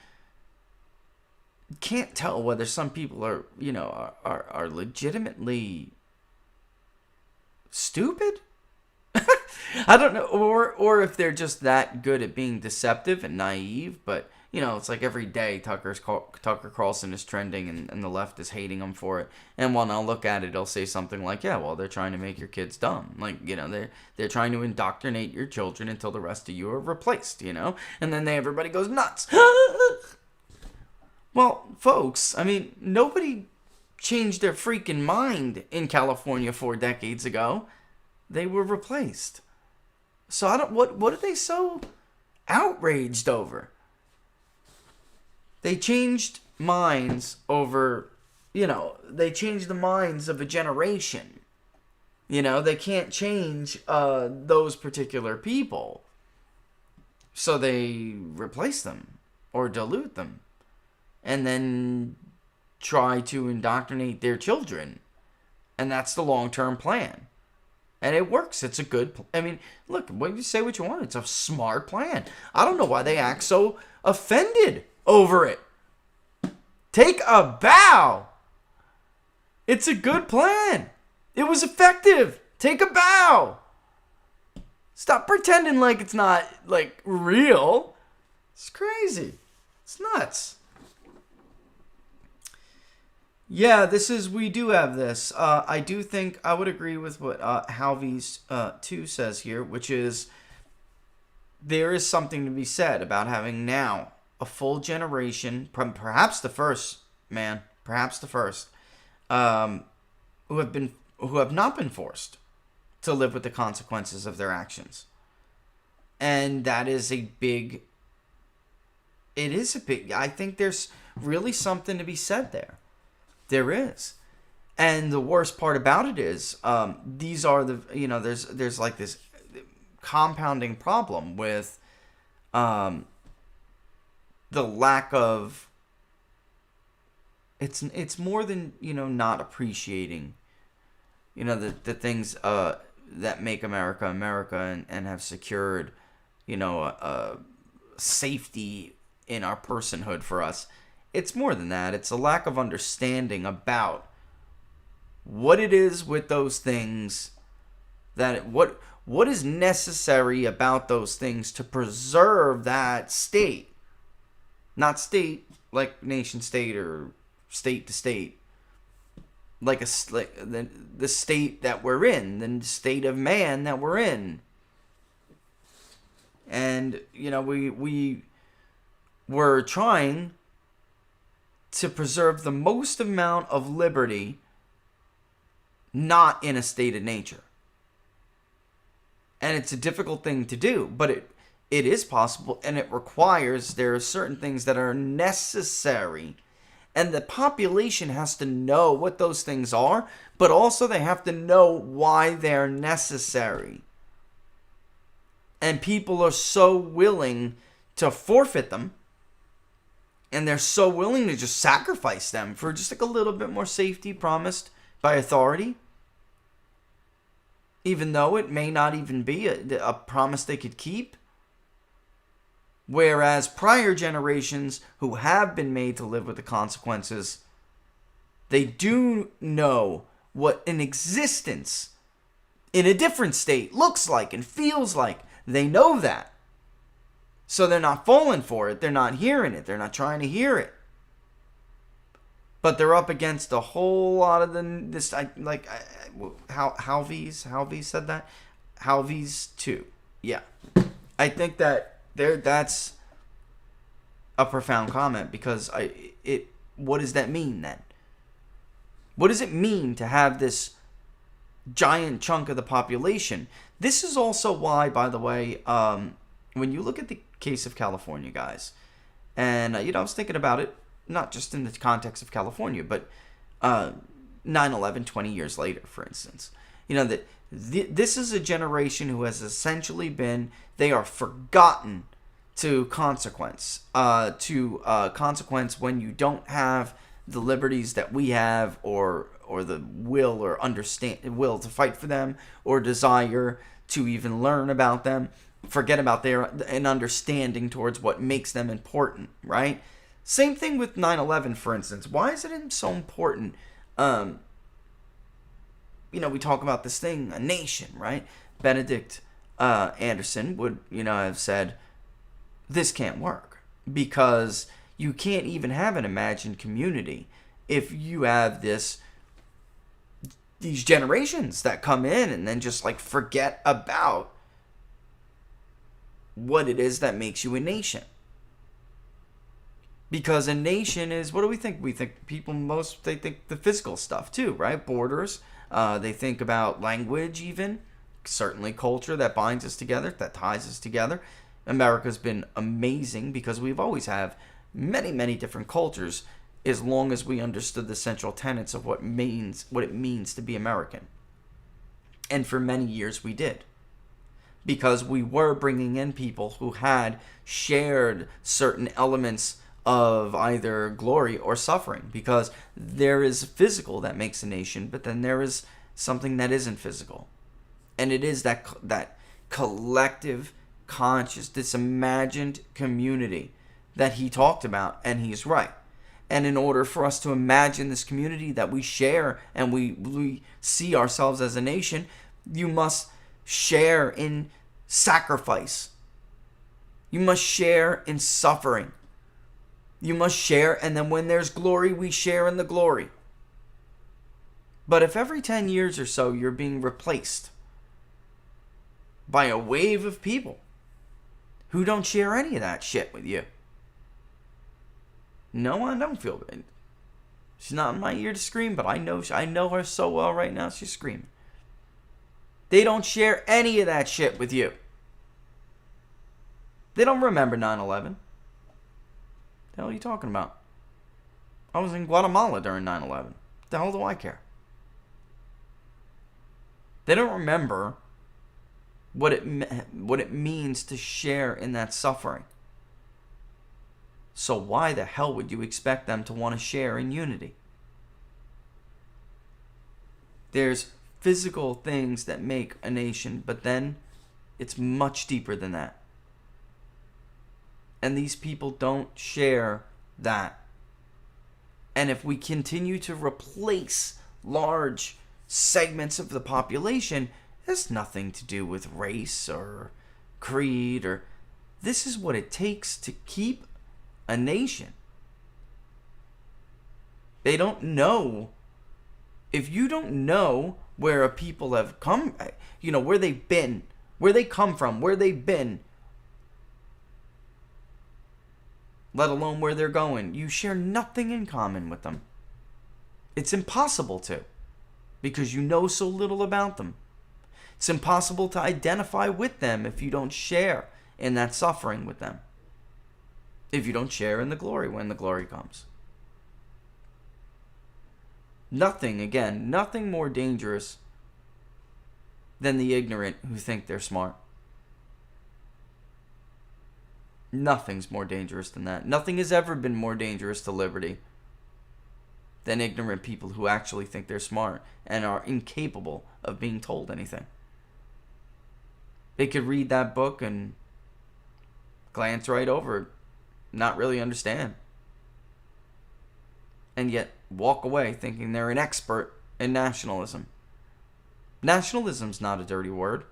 can't tell whether some people are legitimately stupid. I don't know, or if they're just that good at being deceptive and naive. But it's like every day Tucker Carlson is trending and the left is hating him for it. And when I'll look at it, I'll say something like, yeah, well, they're trying to make your kids dumb. Like, they're trying to indoctrinate your children until the rest of you are replaced. And then everybody goes nuts. Well, folks, I mean, nobody changed their freaking mind in California 4 decades ago. They were replaced. So what are they so outraged over? They changed minds over, they changed the minds of a generation. They can't change those particular people. So they replace them or dilute them. And then try to indoctrinate their children. And that's the long-term plan. And it works. It's a good... look, you say what you want. It's a smart plan. I don't know why they act so offended over it. Take a bow. It's a good plan. It was effective. Take a bow. Stop pretending like it's not, real. It's crazy. It's nuts. Yeah, we do have this. I do think I would agree with what Halvies 2 says here, which is there is something to be said about having now a full generation, perhaps the first, who have not been forced to live with the consequences of their actions. And that is I think there's really something to be said there. There is. And the worst part about it is, these are the, there's like this compounding problem with the lack of, it's more than, not appreciating, the things that make America America, and have secured, safety in our personhood for us. It's more than that. It's a lack of understanding about what it is with those things, what is necessary about those things to preserve that state. Not state like nation state or state to state, like the state that we're in, the state of man that we're in. And we were trying to preserve the most amount of liberty, not in a state of nature. And it's a difficult thing to do, but it is possible, and it requires, there are certain things that are necessary, and the population has to know what those things are, but also they have to know why they're necessary. And people are so willing to forfeit them, and they're so willing to just sacrifice them for just like a little bit more safety promised by authority, even though it may not even be a promise they could keep. Whereas prior generations who have been made to live with the consequences, they do know what an existence in a different state looks like and feels like. They know that. So they're not falling for it. They're not hearing it. They're not trying to hear it. But they're up against a whole lot of Halvey's said that? Halvey's too. Yeah. I think that's a profound comment, because what does that mean then? What does it mean to have this giant chunk of the population? This is also why, by the way, when you look at the case of California, guys, and I was thinking about it, not just in the context of California, but 9/11, 20 years later, for instance. That this is a generation who has essentially been, they are forgotten to consequence. Consequence when you don't have the liberties that we have, or the will or will to fight for them, or desire to even learn about them. Forget about an understanding towards what makes them important, right? Same thing with 9/11, for instance. Why is it so important? We talk about this thing, a nation, right? Benedict Anderson would, have said, this can't work, because you can't even have an imagined community if you have these generations that come in and then just like forget about what it is that makes you a nation. Because a nation is, what do we think? We think they think the physical stuff too, right? Borders. They think about language even. Certainly culture that binds us together, that ties us together. America's been amazing because we've always have many, many different cultures, as long as we understood the central tenets of what it means to be American. And for many years we did. Because we were bringing in people who had shared certain elements of either glory or suffering. Because there is physical that makes a nation, but then there is something that isn't physical. And it is that collective conscious, this imagined community that he talked about, and he's right. And in order for us to imagine this community that we share and we see ourselves as a nation, you must share in sacrifice. You must share in suffering. You must share, and then when there's glory, we share in the glory. But if every 10 years or so you're being replaced by a wave of people who don't share any of that shit with you, no, I don't feel good. She's not in my ear to scream, but I know her so well right now, she's screaming. They don't share any of that shit with you. They don't remember 9/11. The hell are you talking about? I was in Guatemala during 9/11. The hell do I care? They don't remember what it means to share in that suffering. So why the hell would you expect them to want to share in unity? There's physical things that make a nation, but then it's much deeper than that. And these people don't share that. And if we continue to replace large segments of the population, it has nothing to do with race or creed, or this is what it takes to keep a nation. They don't know. If you don't know where a people have come, where they've been, where they come from, where they've been, let alone where they're going, you share nothing in common with them. It's impossible to, because you know so little about them. It's impossible to identify with them if you don't share in that suffering with them. If you don't share in the glory when the glory comes. Nothing more dangerous than the ignorant who think they're smart. Nothing's more dangerous than that. Nothing has ever been more dangerous to liberty than ignorant people who actually think they're smart and are incapable of being told anything. They could read that book and glance right over it, not really understand, and yet walk away thinking they're an expert in nationalism. Nationalism's not a dirty word.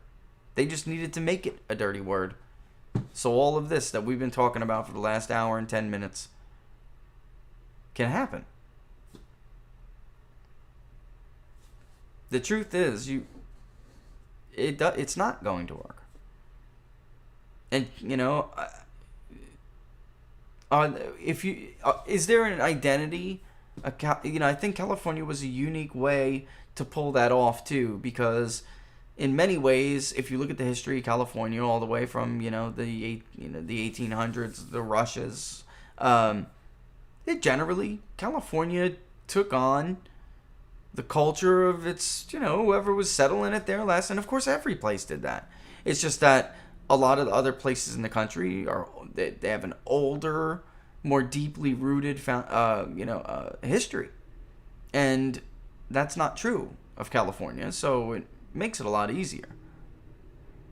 They just needed to make it a dirty word. So all of this that we've been talking about for the last hour and 10 minutes can happen. The truth is, it's not going to work. And is there an identity? I think California was a unique way to pull that off too, because in many ways, if you look at the history of California all the way from the 1800s, the Rushes, California took on the culture of its whoever was settling it there last, and of course every place did that. It's just that a lot of the other places in the country they have an older, more deeply rooted history, and that's not true of California. So it makes it a lot easier.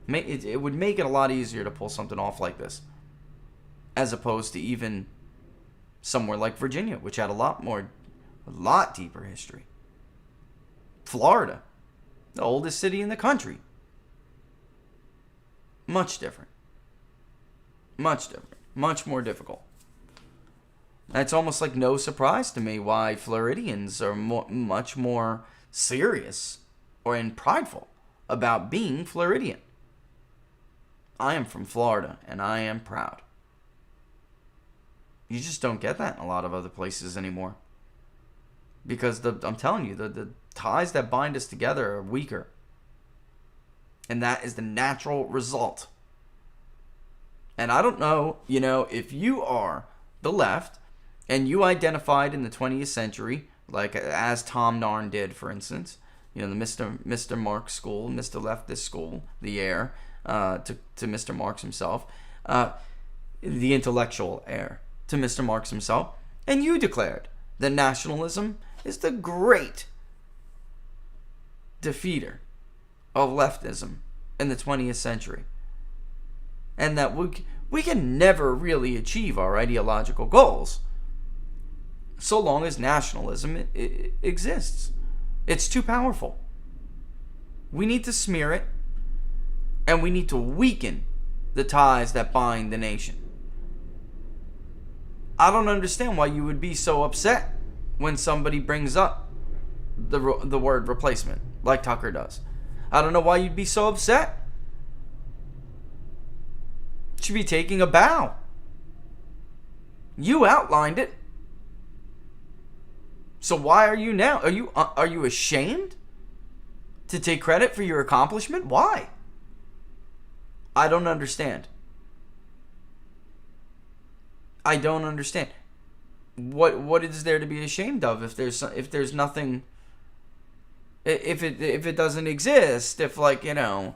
It would make it a lot easier to pull something off like this, as opposed to even somewhere like Virginia, which had a lot deeper history. Florida, the oldest city in the country. Much different. Much different. Much more difficult. It's almost like no surprise to me why Floridians are much more serious and prideful about being Floridian. I am from Florida, and I am proud. You just don't get that in a lot of other places anymore. Because I'm telling you, the ties that bind us together are weaker. And that is the natural result. And I don't know, if you are the left and you identified in the 20th century, like as Tom Narn did, for instance, the Mr. Marx school, Mr. Leftist school, the heir to Mr. Marx himself, the intellectual heir to Mr. Marx himself, and you declared that nationalism is the great defeater of leftism in the 20th century, and that we can never really achieve our ideological goals so long as nationalism exists. It's too powerful. We need to smear it, and we need to weaken the ties that bind the nation. I don't understand why you would be so upset when somebody brings up the word replacement, like Tucker does. I don't know why you'd be so upset. You should be taking a bow. You outlined it. So why are you now? Are you ashamed to take credit for your accomplishment? Why? I don't understand. I don't understand. What is there to be ashamed of if there's nothing If it doesn't exist, if like, if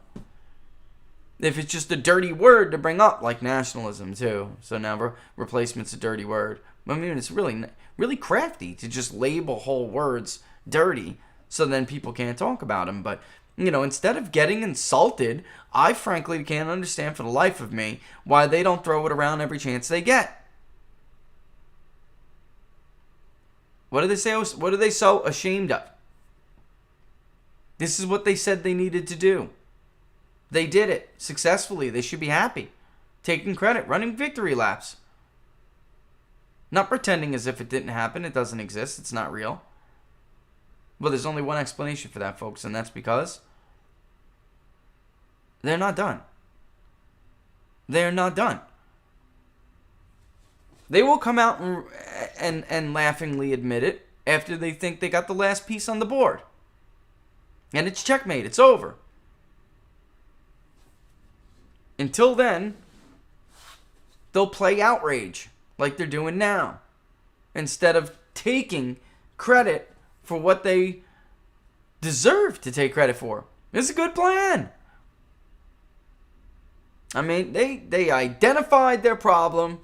it's just a dirty word to bring up, like nationalism too. So now replacement's a dirty word. I mean, it's really crafty to just label whole words dirty, so then people can't talk about them. But instead of getting insulted, I frankly can't understand for the life of me why they don't throw it around every chance they get. What do they say? What are they so ashamed of? This is what they said they needed to do. They did it successfully. They should be happy. Taking credit, running victory laps. Not pretending as if it didn't happen. It doesn't exist. It's not real. Well, there's only one explanation for that, folks, and that's because they're not done. They're not done. They will come out and laughingly admit it after they think they got the last piece on the board. And it's checkmate. It's over. Until then, they'll play outrage like they're doing now, instead of taking credit for what they deserve to take credit for. It's a good plan. I mean, they identified their problem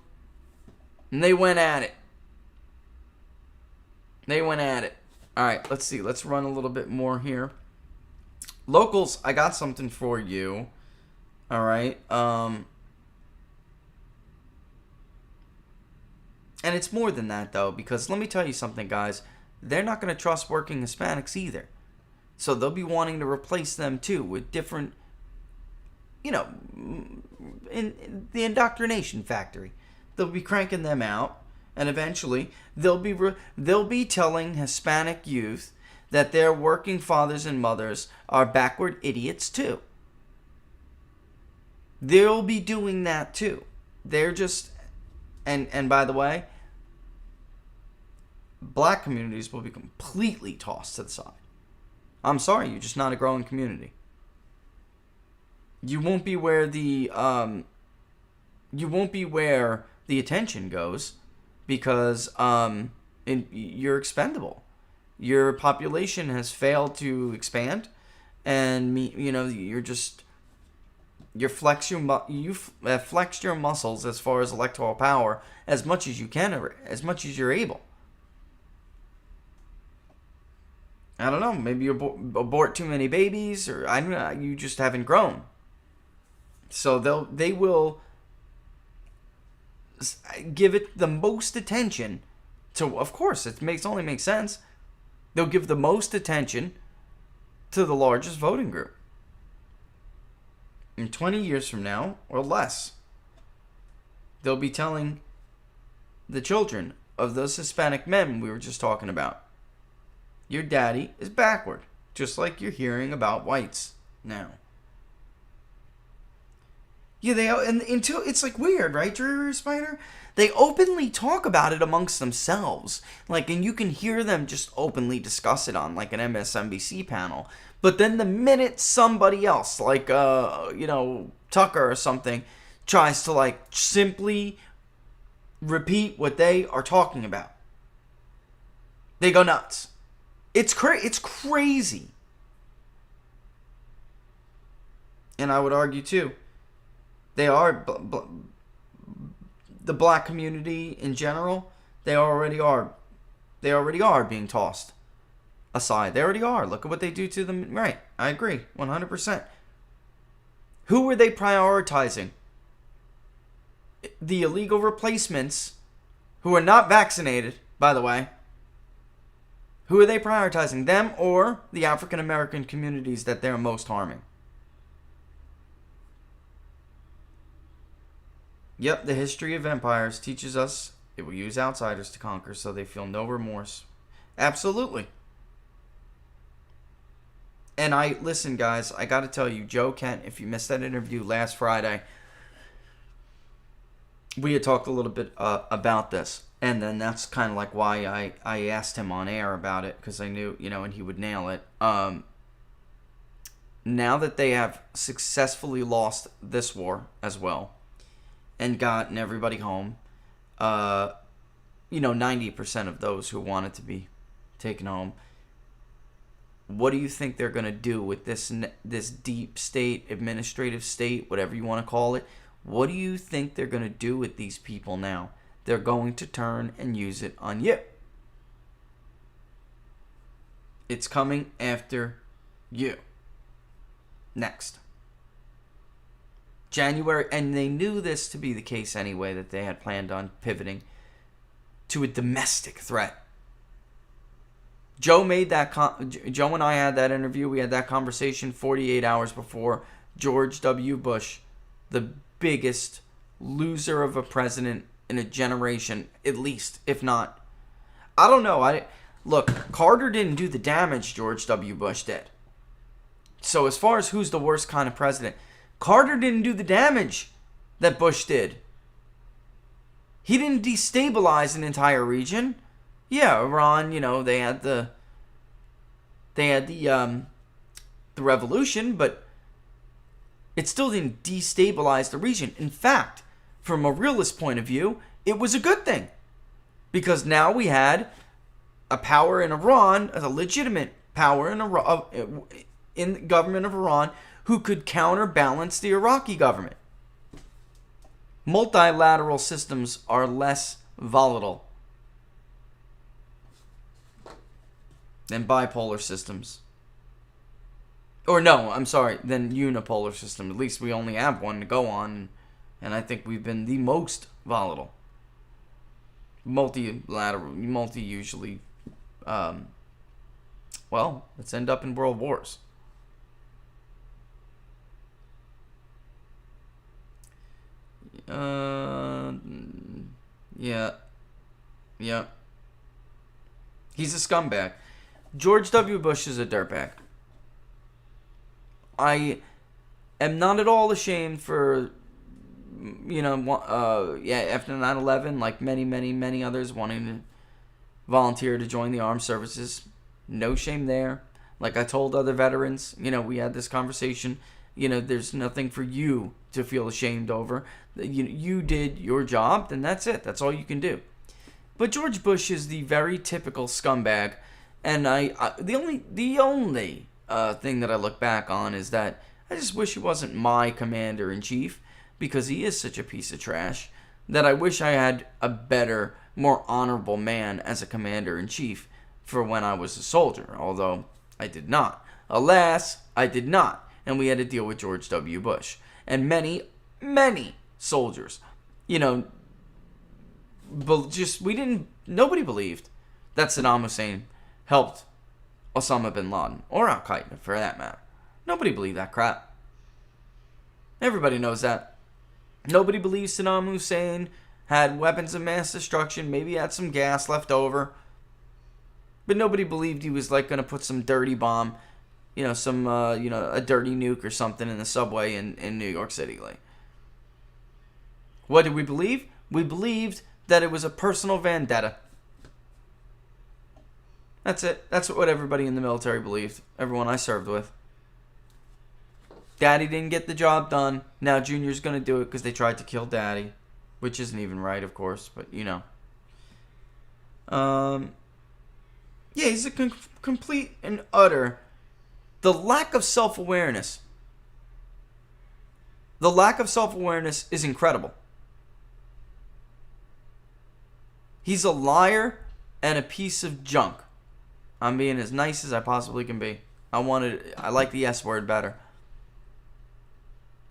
and they went at it. They went at it. All right, let's see. Let's run a little bit more here. Locals, I got something for you. All right. And it's more than that, though, because let me tell you something, guys. They're not going to trust working Hispanics either. So they'll be wanting to replace them, too, with different, in the indoctrination factory. They'll be cranking them out, and eventually they'll be telling Hispanic youth that their working fathers and mothers are backward idiots, too. They'll be doing that, too. They're just... And by the way, black communities will be completely tossed to the side. I'm sorry, you're just not a growing community. You won't be where the attention goes, because you're expendable. Your population has failed to expand, and you've flexed your muscles as far as electoral power as much as you can, or as much as you're able. I don't know, maybe you abort too many babies, or I don't know, you just haven't grown. So they will give it the most attention to, of course, only makes sense. They'll give the most attention to the largest voting group. In 20 years from now, or less, they'll be telling the children of those Hispanic men we were just talking about, your daddy is backward, just like you're hearing about whites now. Yeah, until it's like weird, right, Drew Spider? They openly talk about it amongst themselves, and you can hear them just openly discuss it on like an MSNBC panel. But then the minute somebody else, like Tucker or something, tries to simply repeat what they are talking about, they go nuts. It's crazy. And I would argue too, they are the black community in general. They already are being tossed aside. They already are. Look at what they do to them. Right. I agree. 100%. Who were they prioritizing? The illegal replacements, who are not vaccinated, by the way. Who are they prioritizing? Them or the African American communities that they're most harming? Yep, the history of empires teaches us it will use outsiders to conquer, so they feel no remorse. Absolutely. And listen, guys, I got to tell you, Joe Kent, if you missed that interview last Friday, we had talked a little bit about this. And then that's kind of like why I asked him on air about it, because I knew, and he would nail it. Now that they have successfully lost this war as well, and gotten everybody home, 90% of those who wanted to be taken home, what do you think they're going to do with this deep state, administrative state, whatever you want to call it? What do you think they're going to do with these people now? They're going to turn and use it on you. It's coming after you. Next. January, and they knew this to be the case anyway, that they had planned on pivoting to a domestic threat. Joe Joe and I had that interview. We had that conversation 48 hours before George W. Bush, the biggest loser of a president in a generation, at least, if not. I don't know. Look, Carter didn't do the damage George W. Bush did. So as far as who's the worst kind of president, Carter didn't do the damage that Bush did. He didn't destabilize an entire region. Yeah, Iran, they had the revolution, but it still didn't destabilize the region. In fact, from a realist point of view, it was a good thing, because now we had a power in Iran, a legitimate power in the government of Iran, who could counterbalance the Iraqi government. Multilateral systems are less volatile than bipolar systems. Or no, I'm sorry, than unipolar system. At least we only have one to go on, and I think we've been the most volatile. Multilateral, usually, let's end up in world wars. Yeah. He's a scumbag. George W. Bush is a dirtbag. I am not at all ashamed for, after 9/11, like many others wanting to volunteer to join the armed services. No shame there. Like I told other veterans, we had this conversation. There's nothing for you to feel ashamed over. You did your job, then that's it. That's all you can do. But George Bush is the very typical scumbag, and the only thing that I look back on is that I just wish he wasn't my commander-in-chief, because he is such a piece of trash that I wish I had a better, more honorable man as a commander-in-chief for when I was a soldier, although I did not. Alas, I did not. And we had to deal with George W. Bush. And many soldiers, nobody believed that Saddam Hussein helped Osama bin Laden, or Al-Qaeda for that matter. Nobody believed that crap. Everybody knows that. Nobody believes Saddam Hussein had weapons of mass destruction, maybe had some gas left over. But nobody believed he was going to put some dirty bomb, a dirty nuke or something in the subway in New York City. What did we believe? We believed that it was a personal vendetta. That's it. That's what everybody in the military believed. Everyone I served with. Daddy didn't get the job done. Now Junior's going to do it because they tried to kill Daddy. Which isn't even right, of course, but he's a complete and utter. The lack of self-awareness. The lack of self-awareness is incredible. He's a liar and a piece of junk. I'm being as nice as I possibly can be. I like the S word better.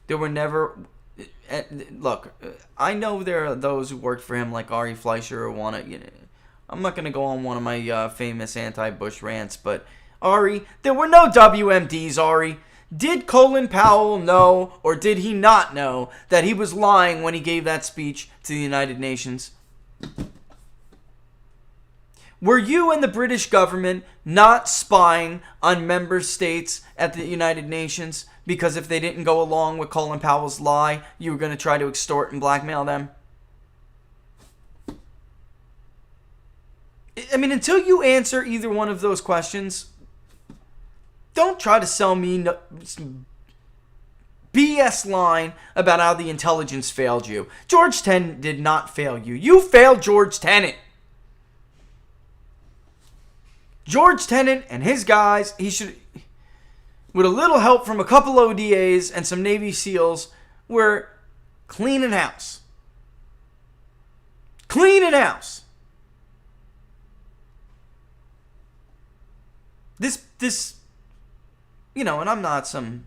There were never... Look, I know there are those who worked for him like Ari Fleischer or I'm not going to go on one of my famous anti-Bush rants, but Ari, there were no WMDs, Ari. Did Colin Powell know, or did he not know, that he was lying when he gave that speech to the United Nations? Were you and the British government not spying on member states at the United Nations because if they didn't go along with Colin Powell's lie, you were going to try to extort and blackmail them? I mean, until you answer either one of those questions, don't try to sell me BS line about how the intelligence failed you. George Tenet did not fail you. You failed George Tenet. George Tenet and his guys, he should, with a little help from a couple ODAs and some Navy SEALs, were cleaning house. Cleaning house. This, and I'm not some,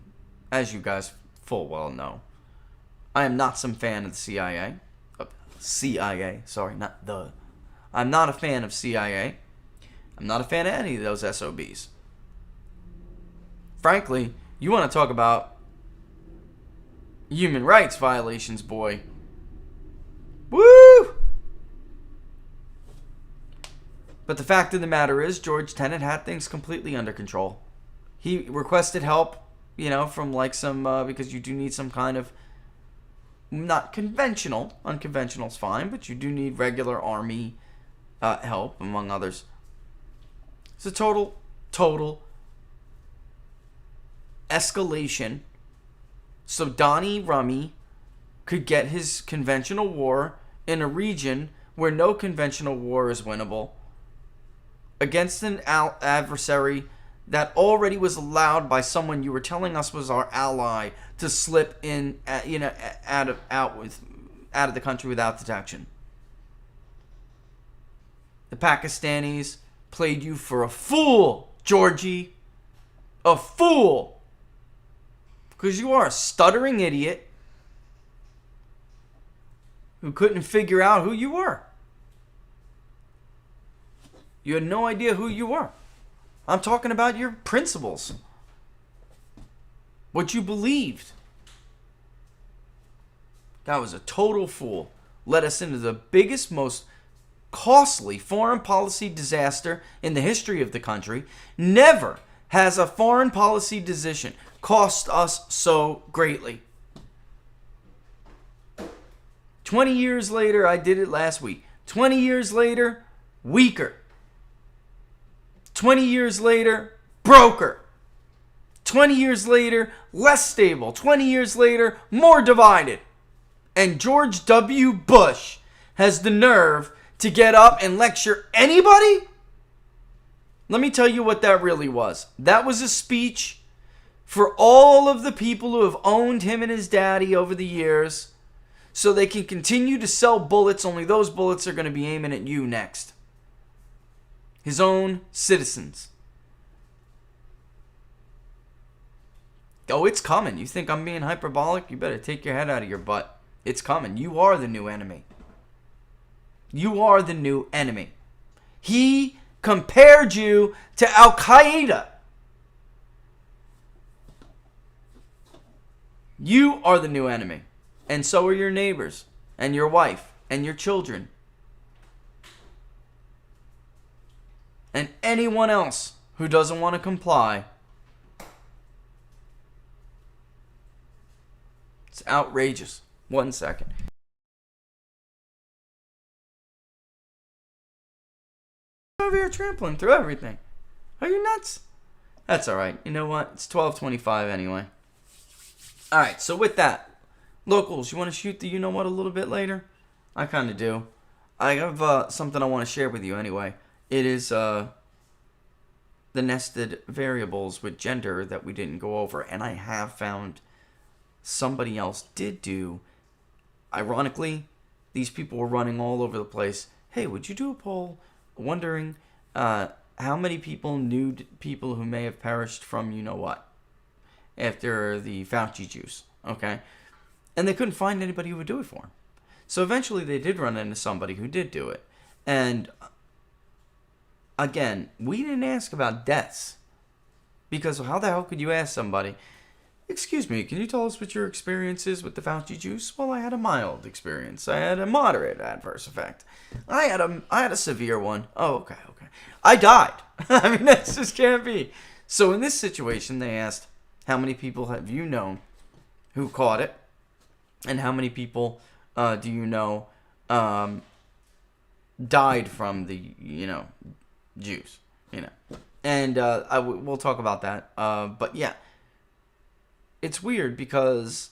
as you guys full well know, I am not some fan of the CIA. I'm not a fan of CIA. I'm not a fan of any of those SOBs. Frankly, you want to talk about human rights violations, boy. Woo! But the fact of the matter is, George Tenet had things completely under control. He requested help, from like some, because you do need some kind of, not conventional, unconventional's fine, but you do need regular army help, among others. It's a total escalation so Donnie Rummy could get his conventional war in a region where no conventional war is winnable against an adversary that already was allowed by someone you were telling us was our ally to slip in, out of the country without detection. The Pakistanis played you for a fool, Georgie. A fool. Because you are a stuttering idiot who couldn't figure out who you were. You had no idea who you were. I'm talking about your principles. What you believed. That was a total fool. Led us into the biggest, most costly foreign policy disaster in the history of the country. Never has a foreign policy decision cost us so greatly. 20 years later, I did it last week. 20 years later, weaker. 20 years later, broker. 20 years later, less stable. 20 years later, more divided. And George W. Bush has the nerve to get up and lecture anybody? Let me tell you what that really was. That was a speech for all of the people who have owned him and his daddy over the years so they can continue to sell bullets, only those bullets are going to be aiming at you next. His own citizens. Oh, it's coming. You think I'm being hyperbolic? You better take your head out of your butt. It's coming. You are the new enemy. You are the new enemy. He compared you to Al-Qaeda. You are the new enemy. And so are your neighbors, and your wife, and your children. And anyone else who doesn't want to comply. It's outrageous. 1 second. Over here trampling through everything. Are you nuts? That's alright. You know what? It's 12:25 anyway. Alright, so with that, locals, you want to shoot the you-know-what a little bit later? I kind of do. I have something I want to share with you anyway. It is the nested variables with gender that we didn't go over. And I have found somebody else did do. Ironically, these people were running all over the place. Hey, would you do a poll wondering how many people knew people who may have perished from you-know-what after the Fauci juice, okay? And they couldn't find anybody who would do it for them. So eventually they did run into somebody who did do it. And again, we didn't ask about deaths. Because how the hell could you ask somebody, excuse me, can you tell us what your experience is with the Fauci juice? Well, I had a mild experience. I had a moderate adverse effect. I had a severe one. Oh, okay. I died. I mean, that just can't be. So in this situation, they asked, how many people have you known who caught it? And how many people do you know died from the, juice? And we'll talk about that. But yeah, it's weird because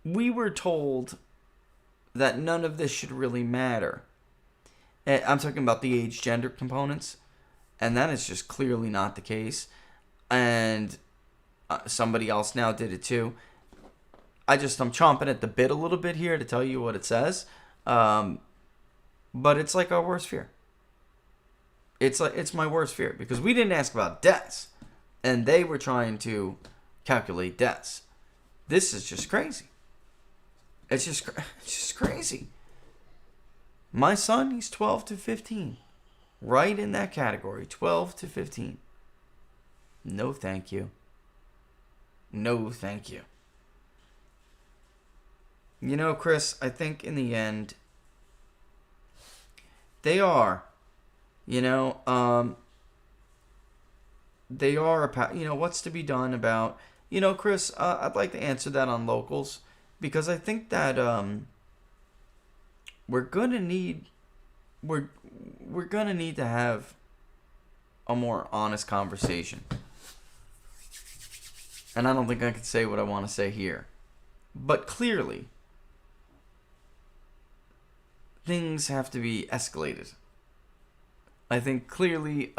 we were told that none of this should really matter. I'm talking about the age gender components, and that is just clearly not the case. And somebody else now did it too. I'm chomping at the bit a little bit here to tell you what it says. But it's like our worst fear. It's my worst fear, because we didn't ask about deaths, and they were trying to calculate deaths. This is just crazy. It's just crazy. My son, he's 12 to 15. Right in that category, 12 to 15. No, thank you. No, thank you. You know, Chris, I think in the end, they are, they are, what's to be done about, Chris, I'd like to answer that on locals, because I think that we're gonna need to have a more honest conversation. And I don't think I can say what I want to say here. But clearly, things have to be escalated. I think clearly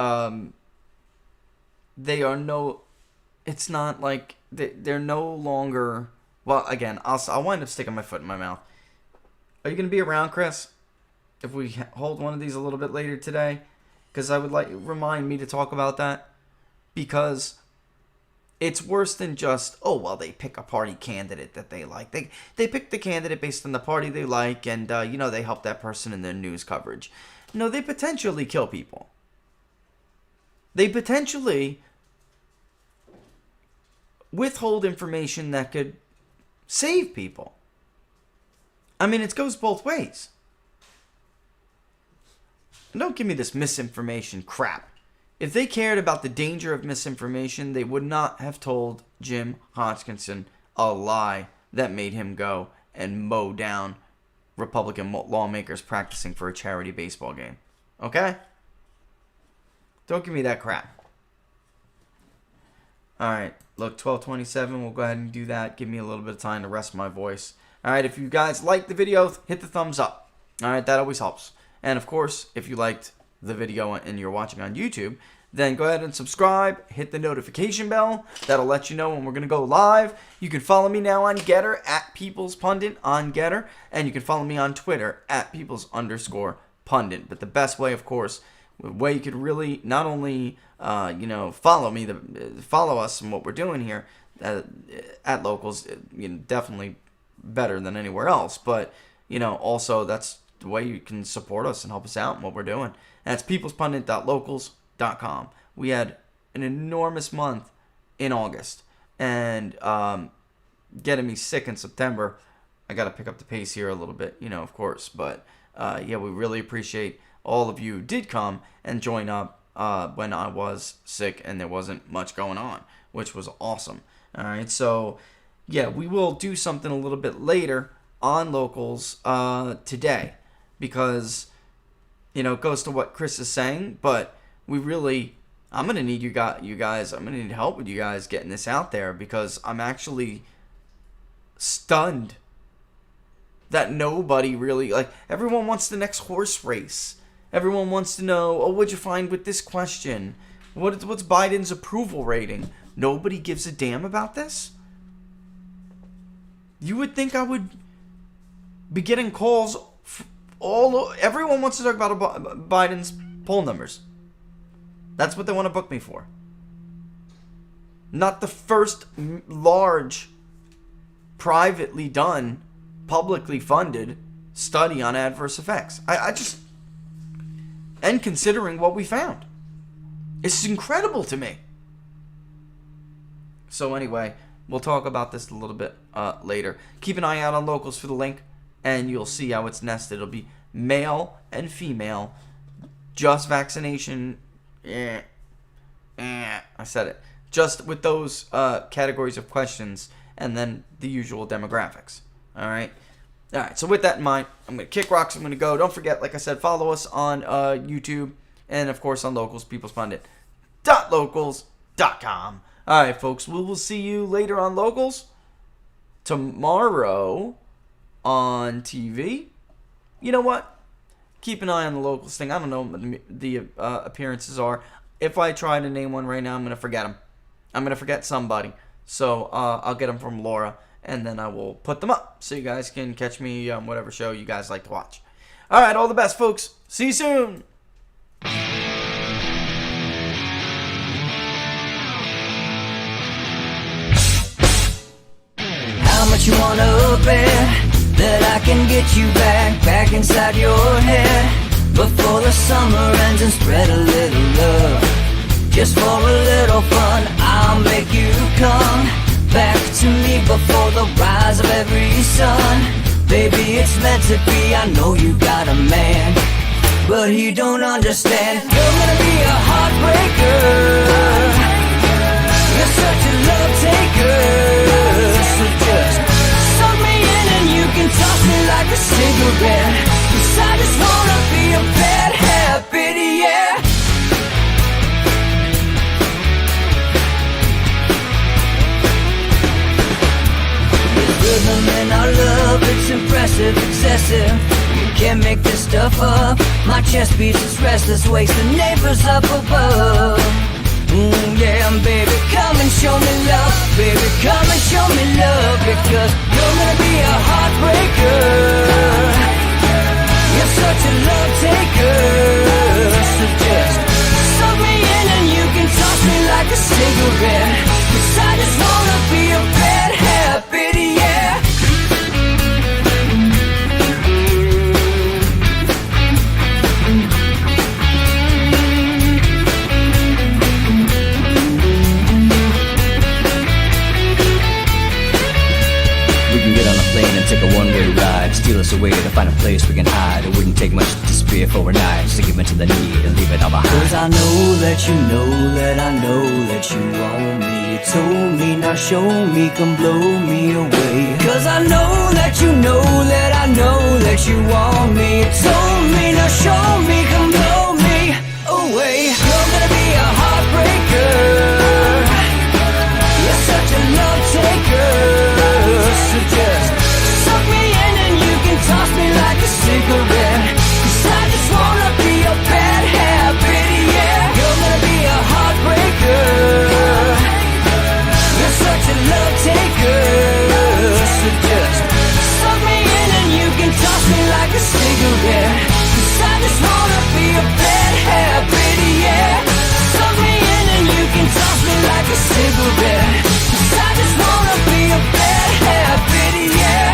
it's not like they're no longer, well, again, I'll wind up sticking my foot in my mouth. Are you going to be around, Chris, if we hold one of these a little bit later today? Because I would remind me to talk about that. Because it's worse than just, they pick a party candidate that they like. They pick the candidate based on the party they like, and, they help that person in their news coverage. No, they potentially kill people. They potentially withhold information that could save people. I mean, it goes both ways. And don't give me this misinformation crap. If they cared about the danger of misinformation, they would not have told Jim Hodgkinson a lie that made him go and mow down Republican lawmakers practicing for a charity baseball game. Okay? Don't give me that crap. Alright, look, 12:27, we'll go ahead and do that. Give me a little bit of time to rest my voice. Alright, if you guys liked the video, hit the thumbs up. Alright, that always helps. And of course, if you liked the video and you're watching on YouTube, then go ahead and subscribe, hit the notification bell. That'll let you know when we're going to go live. You can follow me now on Getter, at People's Pundit on Getter. And you can follow me on Twitter, at People's_Pundit. But the best way, of course, the way you could really not only, follow us and what we're doing here at Locals, definitely better than anywhere else. But, also that's the way you can support us and help us out in what we're doing. And that's peoplespundit.locals.com. We had an enormous month in August, and getting me sick in September. I got to pick up the pace here a little bit, of course. But we really appreciate all of you who did come and join up when I was sick and there wasn't much going on, which was awesome. All right, so we will do something a little bit later on Locals today, because it goes to what Chris is saying, but I'm gonna need you guys. I'm gonna need help with you guys getting this out there, because I'm actually stunned that nobody really, everyone wants the next horse race. Everyone wants to know, what'd you find with this question? What's Biden's approval rating? Nobody gives a damn about this? You would think I would be getting calls everyone wants to talk about Biden's poll numbers. That's what they want to book me for. Not the first large, privately done, publicly funded study on adverse effects. And considering what we found, it's incredible to me. So anyway, we'll talk about this a little bit later. Keep an eye out on Locals for the link, and you'll see how it's nested. It'll be male and female, just vaccination. I said it. Just with those categories of questions, and then the usual demographics. All right. So with that in mind, I'm going to kick rocks. I'm going to go. Don't forget, like I said, follow us on YouTube, and of course on Locals, peoplespundit.locals.com. All right, folks. We will see you later on Locals. Tomorrow on TV. You know what? keep an eye on the locals thing. I don't know what the appearances are. If I try to name one right now, I'm going to forget them. I'm going to forget somebody. So I'll get them from Laura, and then I will put them up so you guys can catch me on whatever show you guys like to watch. All right, all the best, folks. See you soon. How much you wanna bet that I can get you back inside your head before the summer ends and spread a little love. Just for a little fun, I'll make you come back to me before the rise of every sun. Baby, it's meant to be, I know you got a man, but he don't understand. You're gonna be a heartbreaker, you're such a love taker. So just suck me in and you can toss me like a cigarette, 'cause I just wanna be a bad habit, yeah. Rhythm in our love, it's impressive, excessive. You can't make this stuff up. My chest beats, it's restless, wakes the neighbors up above. Yeah, baby, come and show me love. Baby, come and show me love, because you're gonna be a heartbreaker. You're such a love taker. So just suck me in and you can toss me like a cigarette, 'cause I just wanna be a bad habit, yeah. We can get on a plane and take a one-way ride, steal us away to find a place we can hide. It wouldn't take much to spear for a night, just to give in to the need and leave it all behind. 'Cause I know that you know that I know that you want me. You told me, now show me, come blow me away. 'Cause I know that you know that I know that you want me. You told me, now show me, come blow me away. You're gonna be a heartbreaker, you're such a love taker. So just suck me in and you can toss me like a cigarette, 'cause I just wanna be a bad habit, yeah. You're gonna be a heartbreaker, you're such a love taker. So just suck me in and you can toss me like a cigarette, 'cause I just wanna be a bad habit, yeah. Suck me in and you can toss me like a cigarette, 'cause I just wanna be a bad habit, yeah.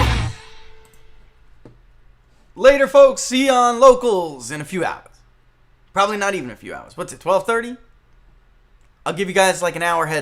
Later, folks. See you on Locals in a few hours. Probably not even a few hours. What's it, 12:30? I'll give you guys like an hour head